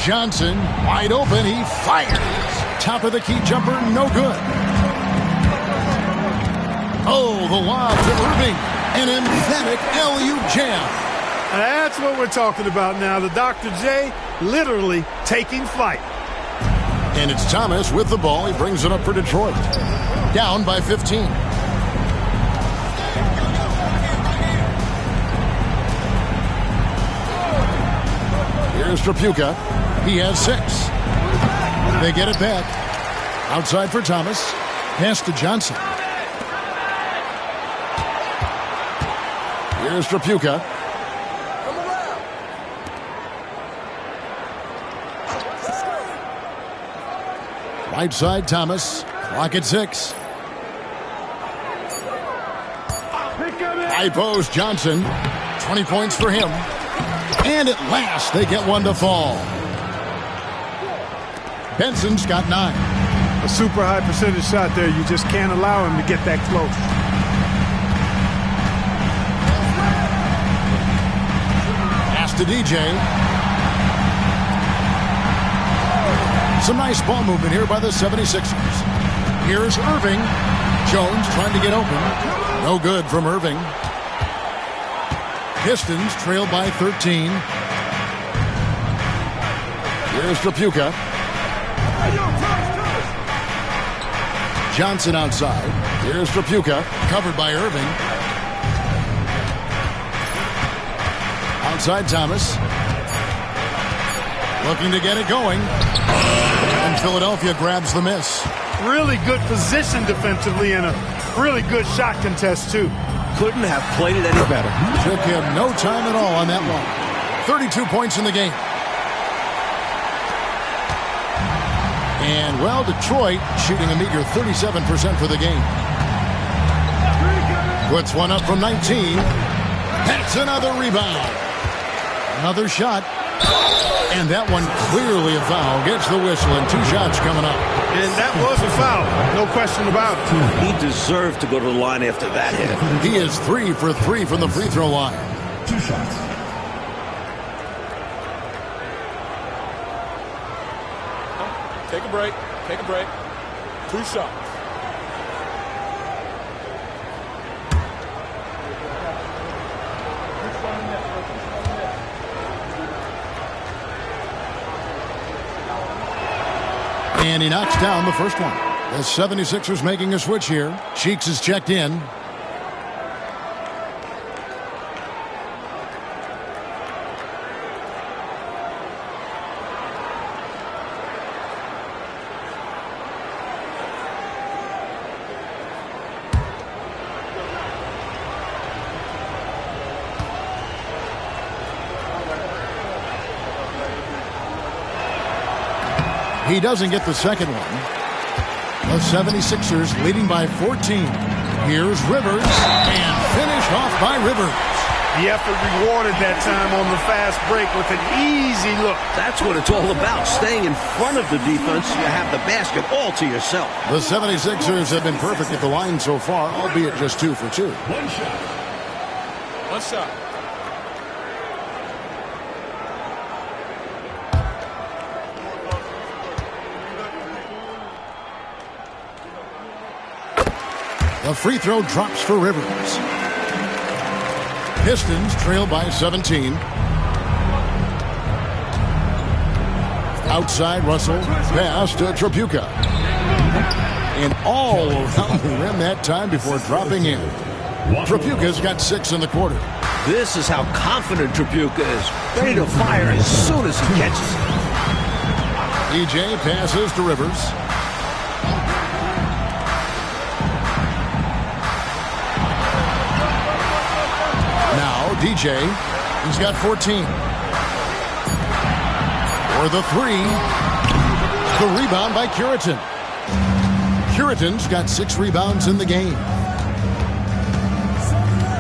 Johnson wide open. He fires. Top of the key jumper, no good. Oh, the lob to Irving. An emphatic LU jam. That's what we're talking about now. The Dr. J literally taking flight. And it's Thomas with the ball. He brings it up for Detroit. Down by 15. Here's Tripucka. He has 6. They get it back. Outside for Thomas. Pass to Johnson. Here's Trapuka. Right side, Thomas. Clock at 6. High post, Johnson. 20 points for him. And at last, they get one to fall. Benson's got 9. A super high percentage shot there. You just can't allow him to get that close. Pass to DJ. Some nice ball movement here by the 76ers. Here's Irving. Jones trying to get open. No good from Irving. Pistons trail by 13. Here's Trapuka. Johnson outside. Here's Trapuka. Covered by Irving. Outside Thomas. Looking to get it going. And Philadelphia grabs the miss. Really good position defensively and a really good shot contest, too. Couldn't have played it any better. Took him no time at all on that one. 32 points in the game. And, well, Detroit shooting a meager 37% for the game. Puts one up from 19. That's another rebound. Another shot. And that one clearly a foul. Gets the whistle and 2 shots coming up. And that was a foul. No question about it. He deserved to go to the line after that hit. He is 3 for 3 from the free throw line. 2 shots. Take a break. Take a break. 2 shots. And he knocks down the first one. The 76ers making a switch here. Cheeks is checked in. He doesn't get the second one. The 76ers leading by 14. Here's Rivers, and finished off by Rivers. The effort rewarded that time on the fast break with an easy look. That's what it's all about, staying in front of the defense. You have the basket all to yourself. The 76ers have been perfect at the line so far, albeit just 2 for 2. 1 shot. 1 shot. The free throw drops for Rivers. Pistons trail by 17. Outside Russell. Pass to Trapuka. And all around the rim that time before dropping in. Trapuka's got 6 in the quarter. This is how confident Trapuka is. Ready to fire as soon as he catches it. DJ passes to Rivers. DJ, he's got 14. For the 3. The rebound by Curitan. Curitan's got 6 rebounds in the game.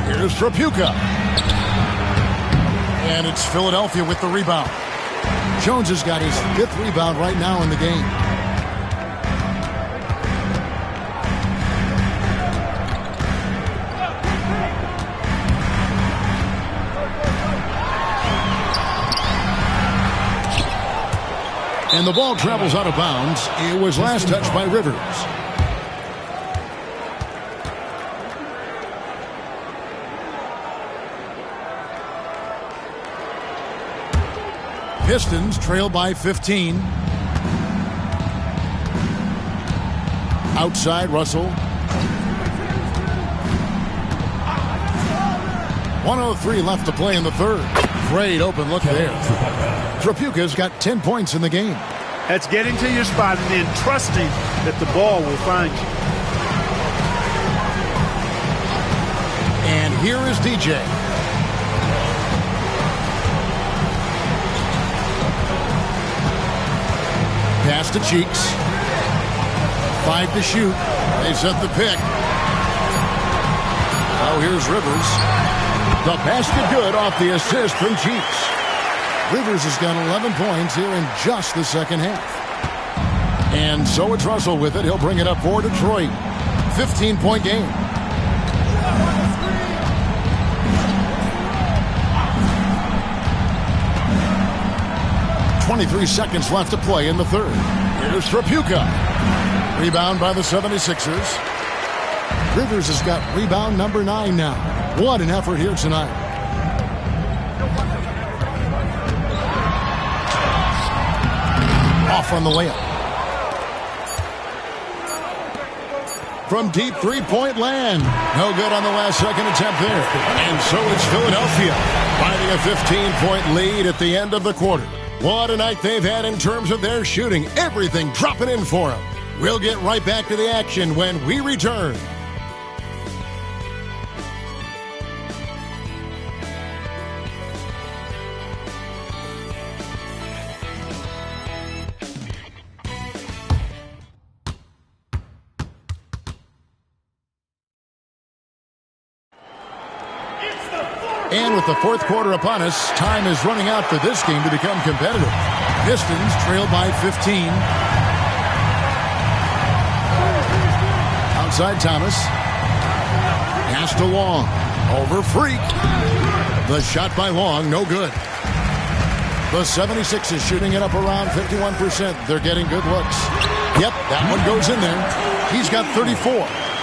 Here's Trapuka. And it's Philadelphia with the rebound. Jones has got his 5th rebound right now in the game. And the ball travels out of bounds. It was last touched by Rivers. Pistons trail by 15. Outside Russell. 1:03 left to play in the third. Great open look there. Trapuka's got 10 points in the game. That's getting to your spot and then trusting that the ball will find you. And here is DJ. Pass to Cheeks. 5 to shoot. They set the pick. Now here's Rivers. The basket good off the assist from Cheeks. Rivers has got 11 points here in just the second half. And so it's Russell with it. He'll bring it up for Detroit. 15-point game. .23 seconds left to play in the third. Here's Tripucka. Rebound by the 76ers. Rivers has got rebound number 9 now. What an effort here tonight. Off on the layup. From deep three-point land. No good on the last second attempt there. And so it's Philadelphia finding a 15-point lead at the end of the quarter. What a night they've had in terms of their shooting. Everything dropping in for them. We'll get right back to the action when we return. And with the fourth quarter upon us, time is running out for this game to become competitive. Pistons trail by 15. Outside Thomas. Pass to Long. Over Freak. The shot by Long, no good. The 76ers shooting it up around 51%. They're getting good looks. Yep, that one goes in there. He's got 34.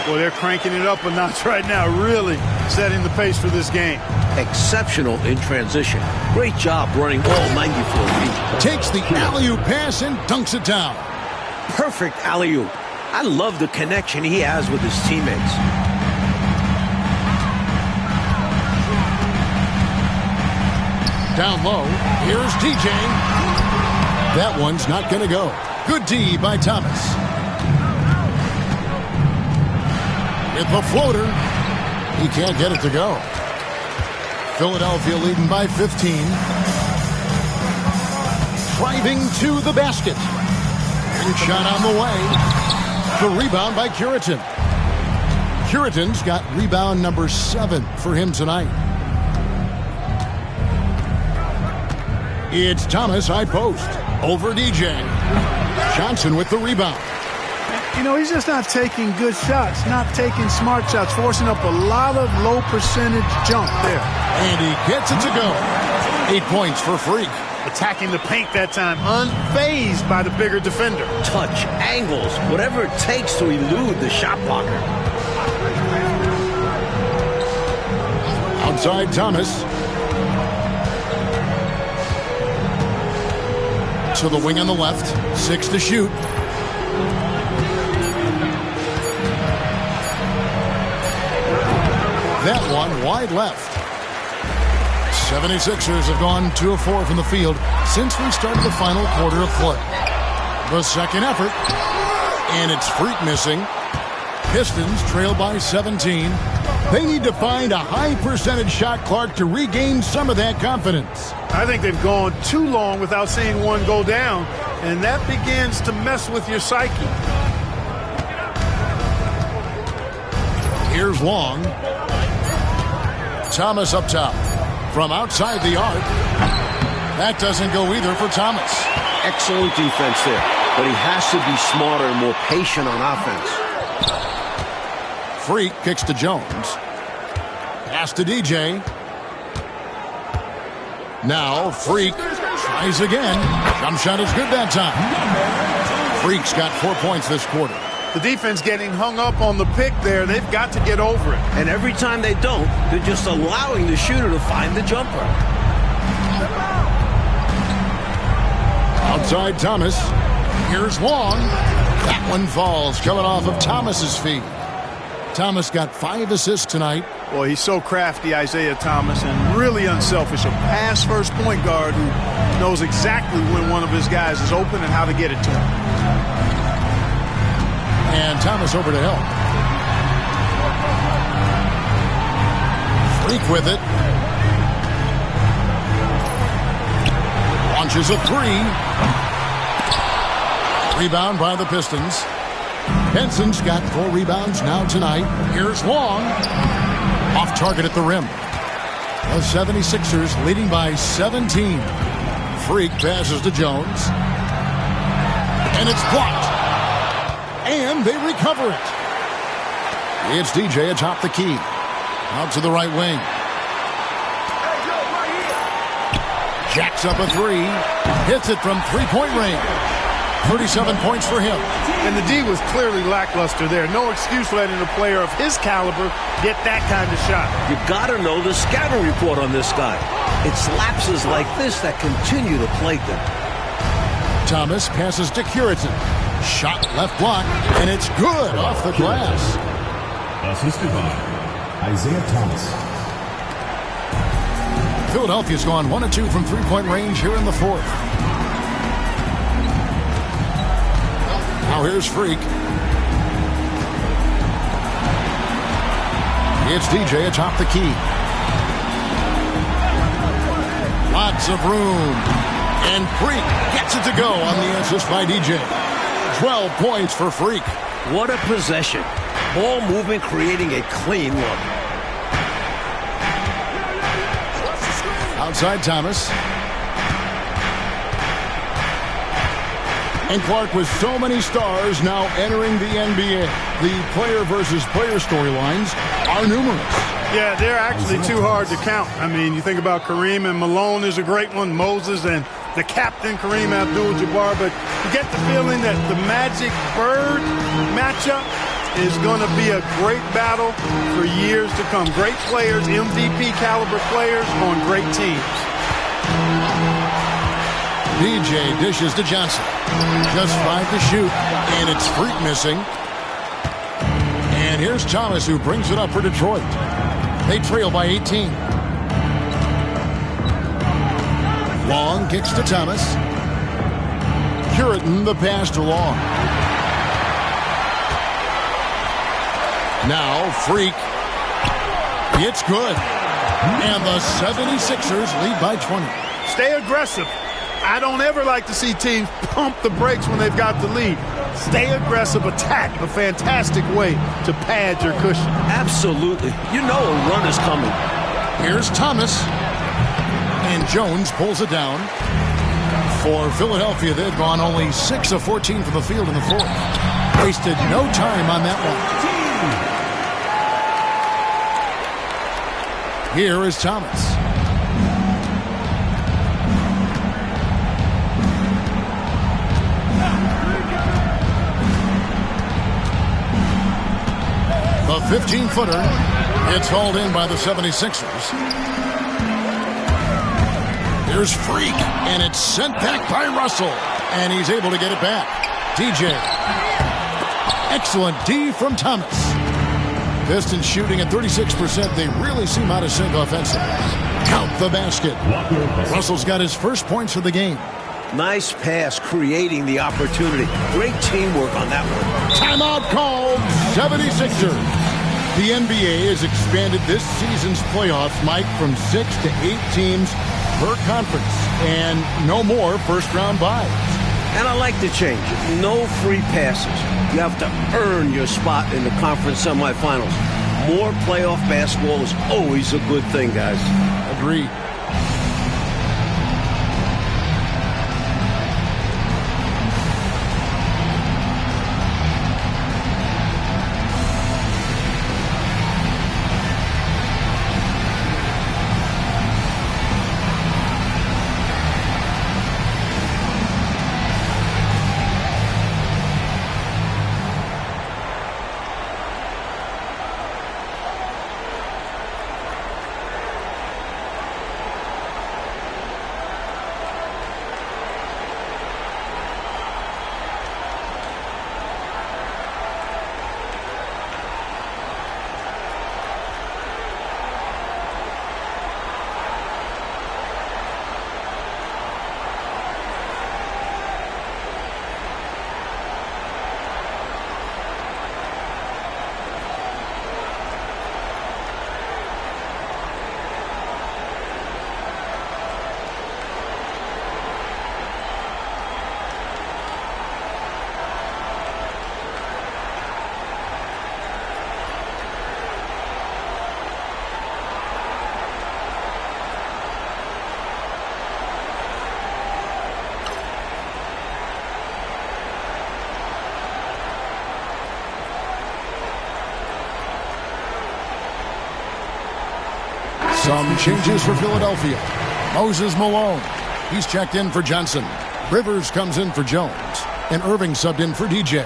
Well, they're cranking it up a notch right now, really setting the pace for this game. Exceptional in transition. Great job running all 94 feet. Takes the alley-oop pass and dunks it down. Perfect alley-oop. I love the connection he has with his teammates. Down low, here's DJ. That one's not going to go. Good D by Thomas. With the floater, he can't get it to go. Philadelphia leading by 15. Driving to the basket. And shot on the way. The rebound by Curitin. Curitin's got rebound number 7 for him tonight. It's Thomas high post. Over DJ. Johnson with the rebound. You know, he's just not taking good shots, not taking smart shots, forcing up a lot of low percentage jump there. And he gets it to go. 8 points for Freak. Attacking the paint that time, unfazed by the bigger defender. Touch, angles, whatever it takes to elude the shot blocker. Outside Thomas. To the wing on the left. 6 to shoot. That one wide left. 76ers have gone 2 of 4 from the field since we started the final quarter of play. The second effort, and it's Freak missing. Pistons trail by 17. They need to find a high percentage shot, Clark, to regain some of that confidence. I think they've gone too long without seeing one go down, and that begins to mess with your psyche. Here's Long. Thomas up top. From outside the arc. That doesn't go either for Thomas. Excellent defense there, but he has to be smarter and more patient on offense. Freak kicks to Jones. Pass to DJ. Now Freak tries again. Jump shot is good that time. Freak's got 4 points this quarter. The defense getting hung up on the pick there. They've got to get over it. And every time they don't, they're just allowing the shooter to find the jumper. Outside Thomas. Here's Long. That one falls, coming off of Thomas's feet. Thomas got 5 assists tonight. Boy, he's so crafty, Isaiah Thomas, and really unselfish. A pass-first point guard who knows exactly when one of his guys is open and how to get it to him. And Thomas over to help. Freak with it. Launches a three. Rebound by the Pistons. Benson's got 4 rebounds now tonight. Here's Long. Off target at the rim. The 76ers leading by 17. Freak passes to Jones. And it's blocked. And they recover it. It's DJ atop the key. Out to the right wing. Jacks up a three. Hits it from three-point range. 37 points for him. And the D was clearly lackluster there. No excuse letting a player of his caliber get that kind of shot. You got to know the scouting report on this guy. It's lapses like this that continue to plague them. Thomas passes to Curitan. Shot left block, and it's good off the glass. Assisted by Isaiah Thomas. Philadelphia's gone 1 of 2 from three-point range here in the fourth. Now here's Freak. It's DJ atop the key. Lots of room. And Freak gets it to go on the assist by DJ. 12 points for Freak. What a possession. Ball movement creating a clean look. Outside Thomas. And Clark, with so many stars now entering the NBA, the player versus player storylines are numerous. Yeah, they're actually too hard to count. I mean, you think about Kareem and Malone is a great one, Moses and the captain Kareem Abdul-Jabbar, but you get the feeling that the Magic Bird matchup is going to be a great battle for years to come. Great players, MVP caliber players on great teams. DJ dishes to Johnson. Just 5 to shoot, and it's Freak missing. And here's Thomas, who brings it up for Detroit. They trail by 18. Long kicks to Thomas. Curitan the pass to Long. Now Freak. It's good. And the 76ers lead by 20. Stay aggressive. I don't ever like to see teams pump the brakes when they've got the lead. Stay aggressive, attack, a fantastic way to pad your cushion. Absolutely. You know a run is coming. Here's Thomas. And Jones pulls it down. For Philadelphia, they've gone only 6 of 14 from the field in the fourth. Wasted no time on that one. Here is Thomas. The 15-footer. It's hauled in by the 76ers. Here's Freak, and it's sent back by Russell. And he's able to get it back. DJ. Excellent D from Thomas. Pistons shooting at 36%. They really seem out of sync offensively. Count the basket. Russell's got his first points of the game. Nice pass, creating the opportunity. Great teamwork on that one. Timeout called. 76ers. The NBA has expanded this season's playoffs, Mike, from 6 to 8 teams per conference. And no more first-round buys. And I like the change. No free passes. You have to earn your spot in the conference semifinals. More playoff basketball is always a good thing, guys. Agreed. Some changes for Philadelphia. Moses Malone. He's checked in for Johnson. Rivers comes in for Jones. And Irving subbed in for DJ.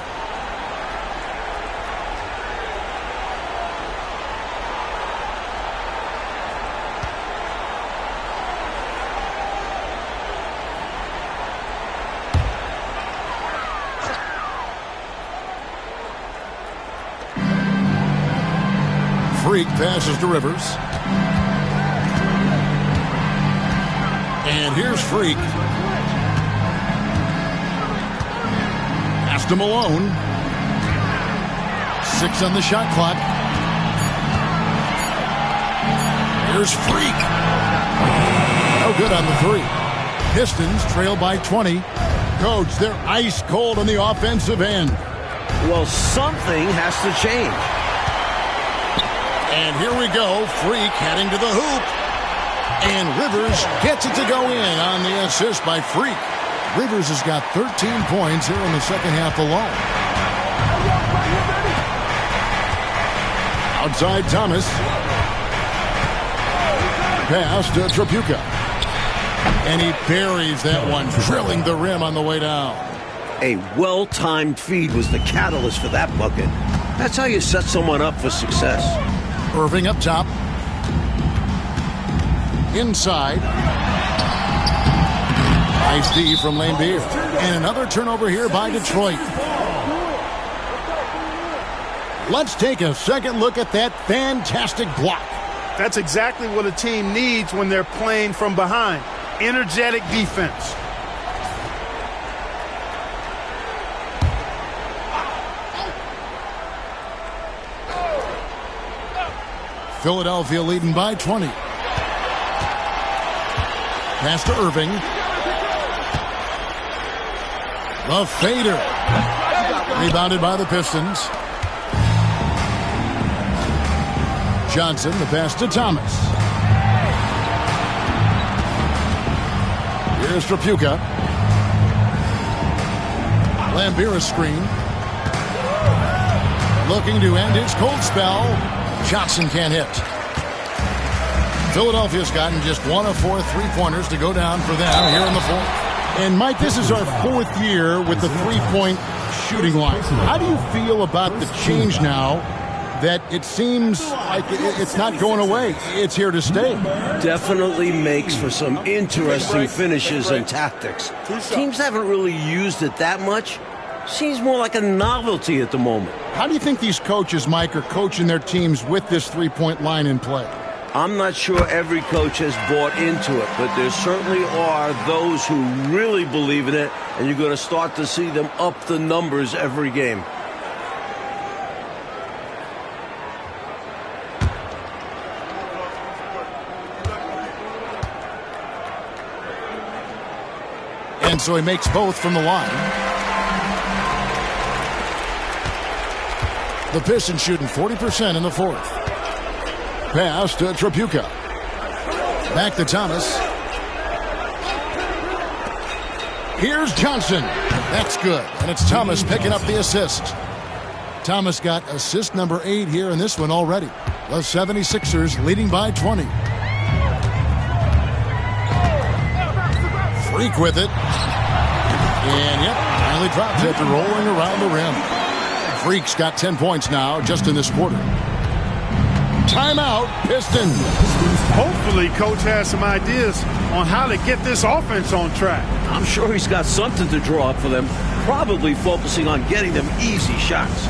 Freak passes to Rivers. And here's Freak. Pass to Malone. 6 on the shot clock. Here's Freak. No good on the 3. Pistons trail by 20. Coach, they're ice cold on the offensive end. Well, something has to change. And here we go. Freak heading to the hoop. And Rivers gets it to go in on the assist by Freak. Rivers has got 13 points here in the second half alone. Outside Thomas. Pass to Tripucka. And he buries that one, drilling the rim on the way down. A well-timed feed was the catalyst for that bucket. That's how you set someone up for success. Irving up top. Inside. Nice D from Laimbeer. And another turnover here by Detroit. Let's take a second look at that fantastic block. That's exactly what a team needs when they're playing from behind. Energetic defense. Philadelphia leading by 20. Pass to Irving. The fader. Rebounded by the Pistons. Johnson, the pass to Thomas. Here's Tripucka. Laimbeer screen. Looking to end his cold spell. Johnson can't hit. Philadelphia's gotten just 1 of 4 three-pointers to go down for them here in the fourth. And, Mike, this is our 4th year with the three-point shooting line. How do you feel about the change now that it seems like it's not going away? It's here to stay. Definitely makes for some interesting finishes and tactics. Teams haven't really used it that much. Seems more like a novelty at the moment. How do you think these coaches, Mike, are coaching their teams with this three-point line in play? I'm not sure every coach has bought into it, but there certainly are those who really believe in it, and you're going to start to see them up the numbers every game. And so he makes both from the line. The Pistons shooting 40% in the fourth. Pass to Tripucka. Back to Thomas. Here's Johnson. That's good. And it's Thomas picking up the assist. Thomas got assist number 8 here in this one already. The 76ers leading by 20. Freak with it. And, yep, finally dropped after rolling around the rim. Freak's got 10 points now just in this quarter. Timeout, Pistons. Hopefully, Coach has some ideas on how to get this offense on track. I'm sure he's got something to draw up for them, probably focusing on getting them easy shots.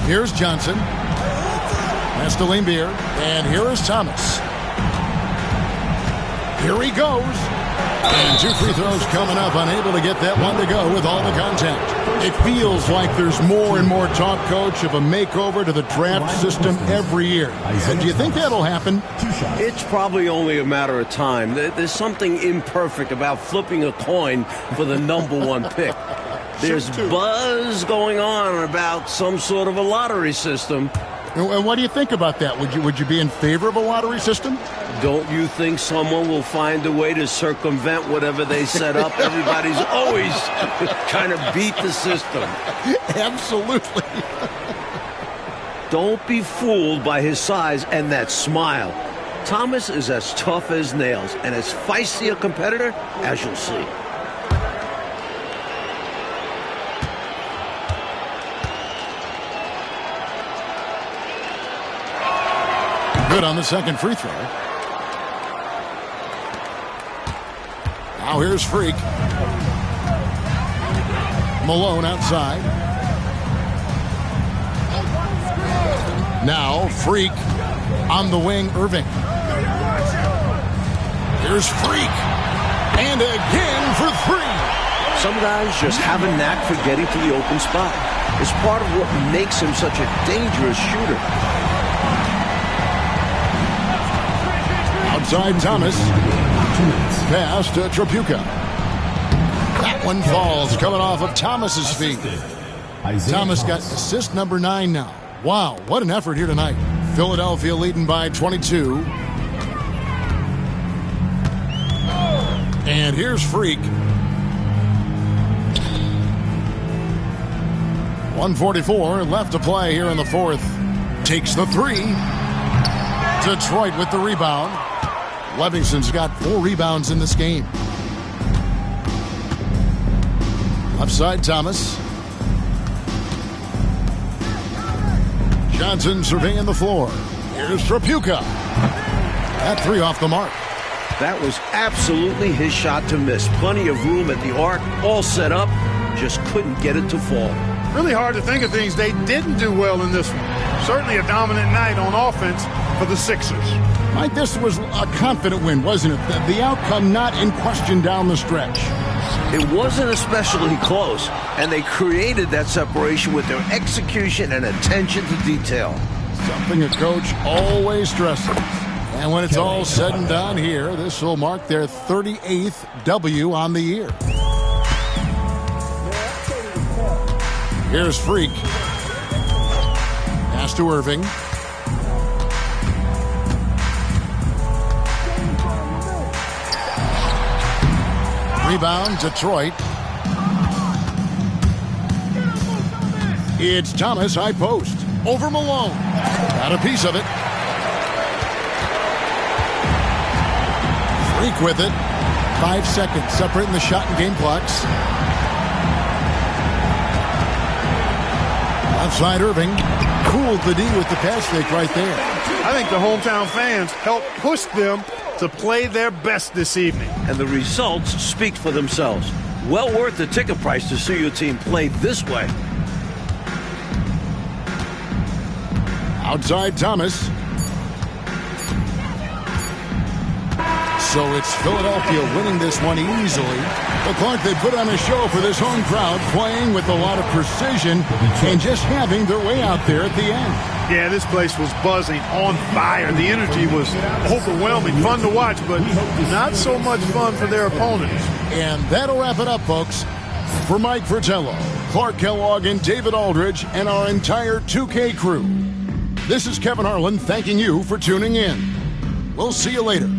Here's Johnson. Pass to Laimbeer. And here is Thomas. Here he goes. And 2 free throws coming up, unable to get that one to go with all the contact. It feels like there's more and more talk, Coach, of a makeover to the draft system every year. Do you think that'll happen? It's probably only a matter of time. There's something imperfect about flipping a coin for the #1 pick. There's buzz going on about some sort of a lottery system. And what do you think about that? Would you be in favor of a lottery system? Don't you think someone will find a way to circumvent whatever they set up? Everybody's always trying to beat the system. Absolutely. Don't be fooled by his size and that smile. Thomas is as tough as nails and as feisty a competitor as you'll see. Good on the second free throw. Now here's Freak. Malone outside. Now Freak on the wing, Irving. Here's Freak. And again for 3. Some guys just have a knack for getting to the open spot. It's part of what makes him such a dangerous shooter. Outside Thomas. Pass to Tripucka. That one falls, coming off of Thomas's feet. Thomas got assist number 9 now. Wow, what an effort here tonight. Philadelphia leading by 22. And here's Freak. 1:44 left to play here in the fourth. Takes the 3. Detroit with the rebound. Livingston's got 4 rebounds in this game. Left side, Thomas. Johnson surveying the floor. Here's Tripucka. That 3 off the mark. That was absolutely his shot to miss. Plenty of room at the arc, all set up. Just couldn't get it to fall. Really hard to think of things they didn't do well in this one. Certainly a dominant night on offense for the Sixers. Mike, this was a confident win, wasn't it? The outcome not in question down the stretch. It wasn't especially close, and they created that separation with their execution and attention to detail. Something a coach always stresses. And when it's all said and done here, this will mark their 38th W on the year. Here's Freak. Pass to Irving. Rebound, Detroit. It's Thomas, high post. Over Malone. Got a piece of it. Freak with it. 5 seconds separating the shot and game clocks. Outside Irving. Cooled the D with the pass fake right there. I think the hometown fans helped push them to play their best this evening. And the results speak for themselves. Well worth the ticket price to see your team play this way. Outside Thomas. So it's Philadelphia winning this one easily. But Clark, they put on a show for this home crowd, playing with a lot of precision and just having their way out there at the end. Yeah, this place was buzzing, on fire. The energy was overwhelming, fun to watch, but not so much fun for their opponents. And that'll wrap it up, folks. For Mike Fratello, Clark Kellogg, and David Aldridge, and our entire 2K crew, this is Kevin Harlan thanking you for tuning in. We'll see you later.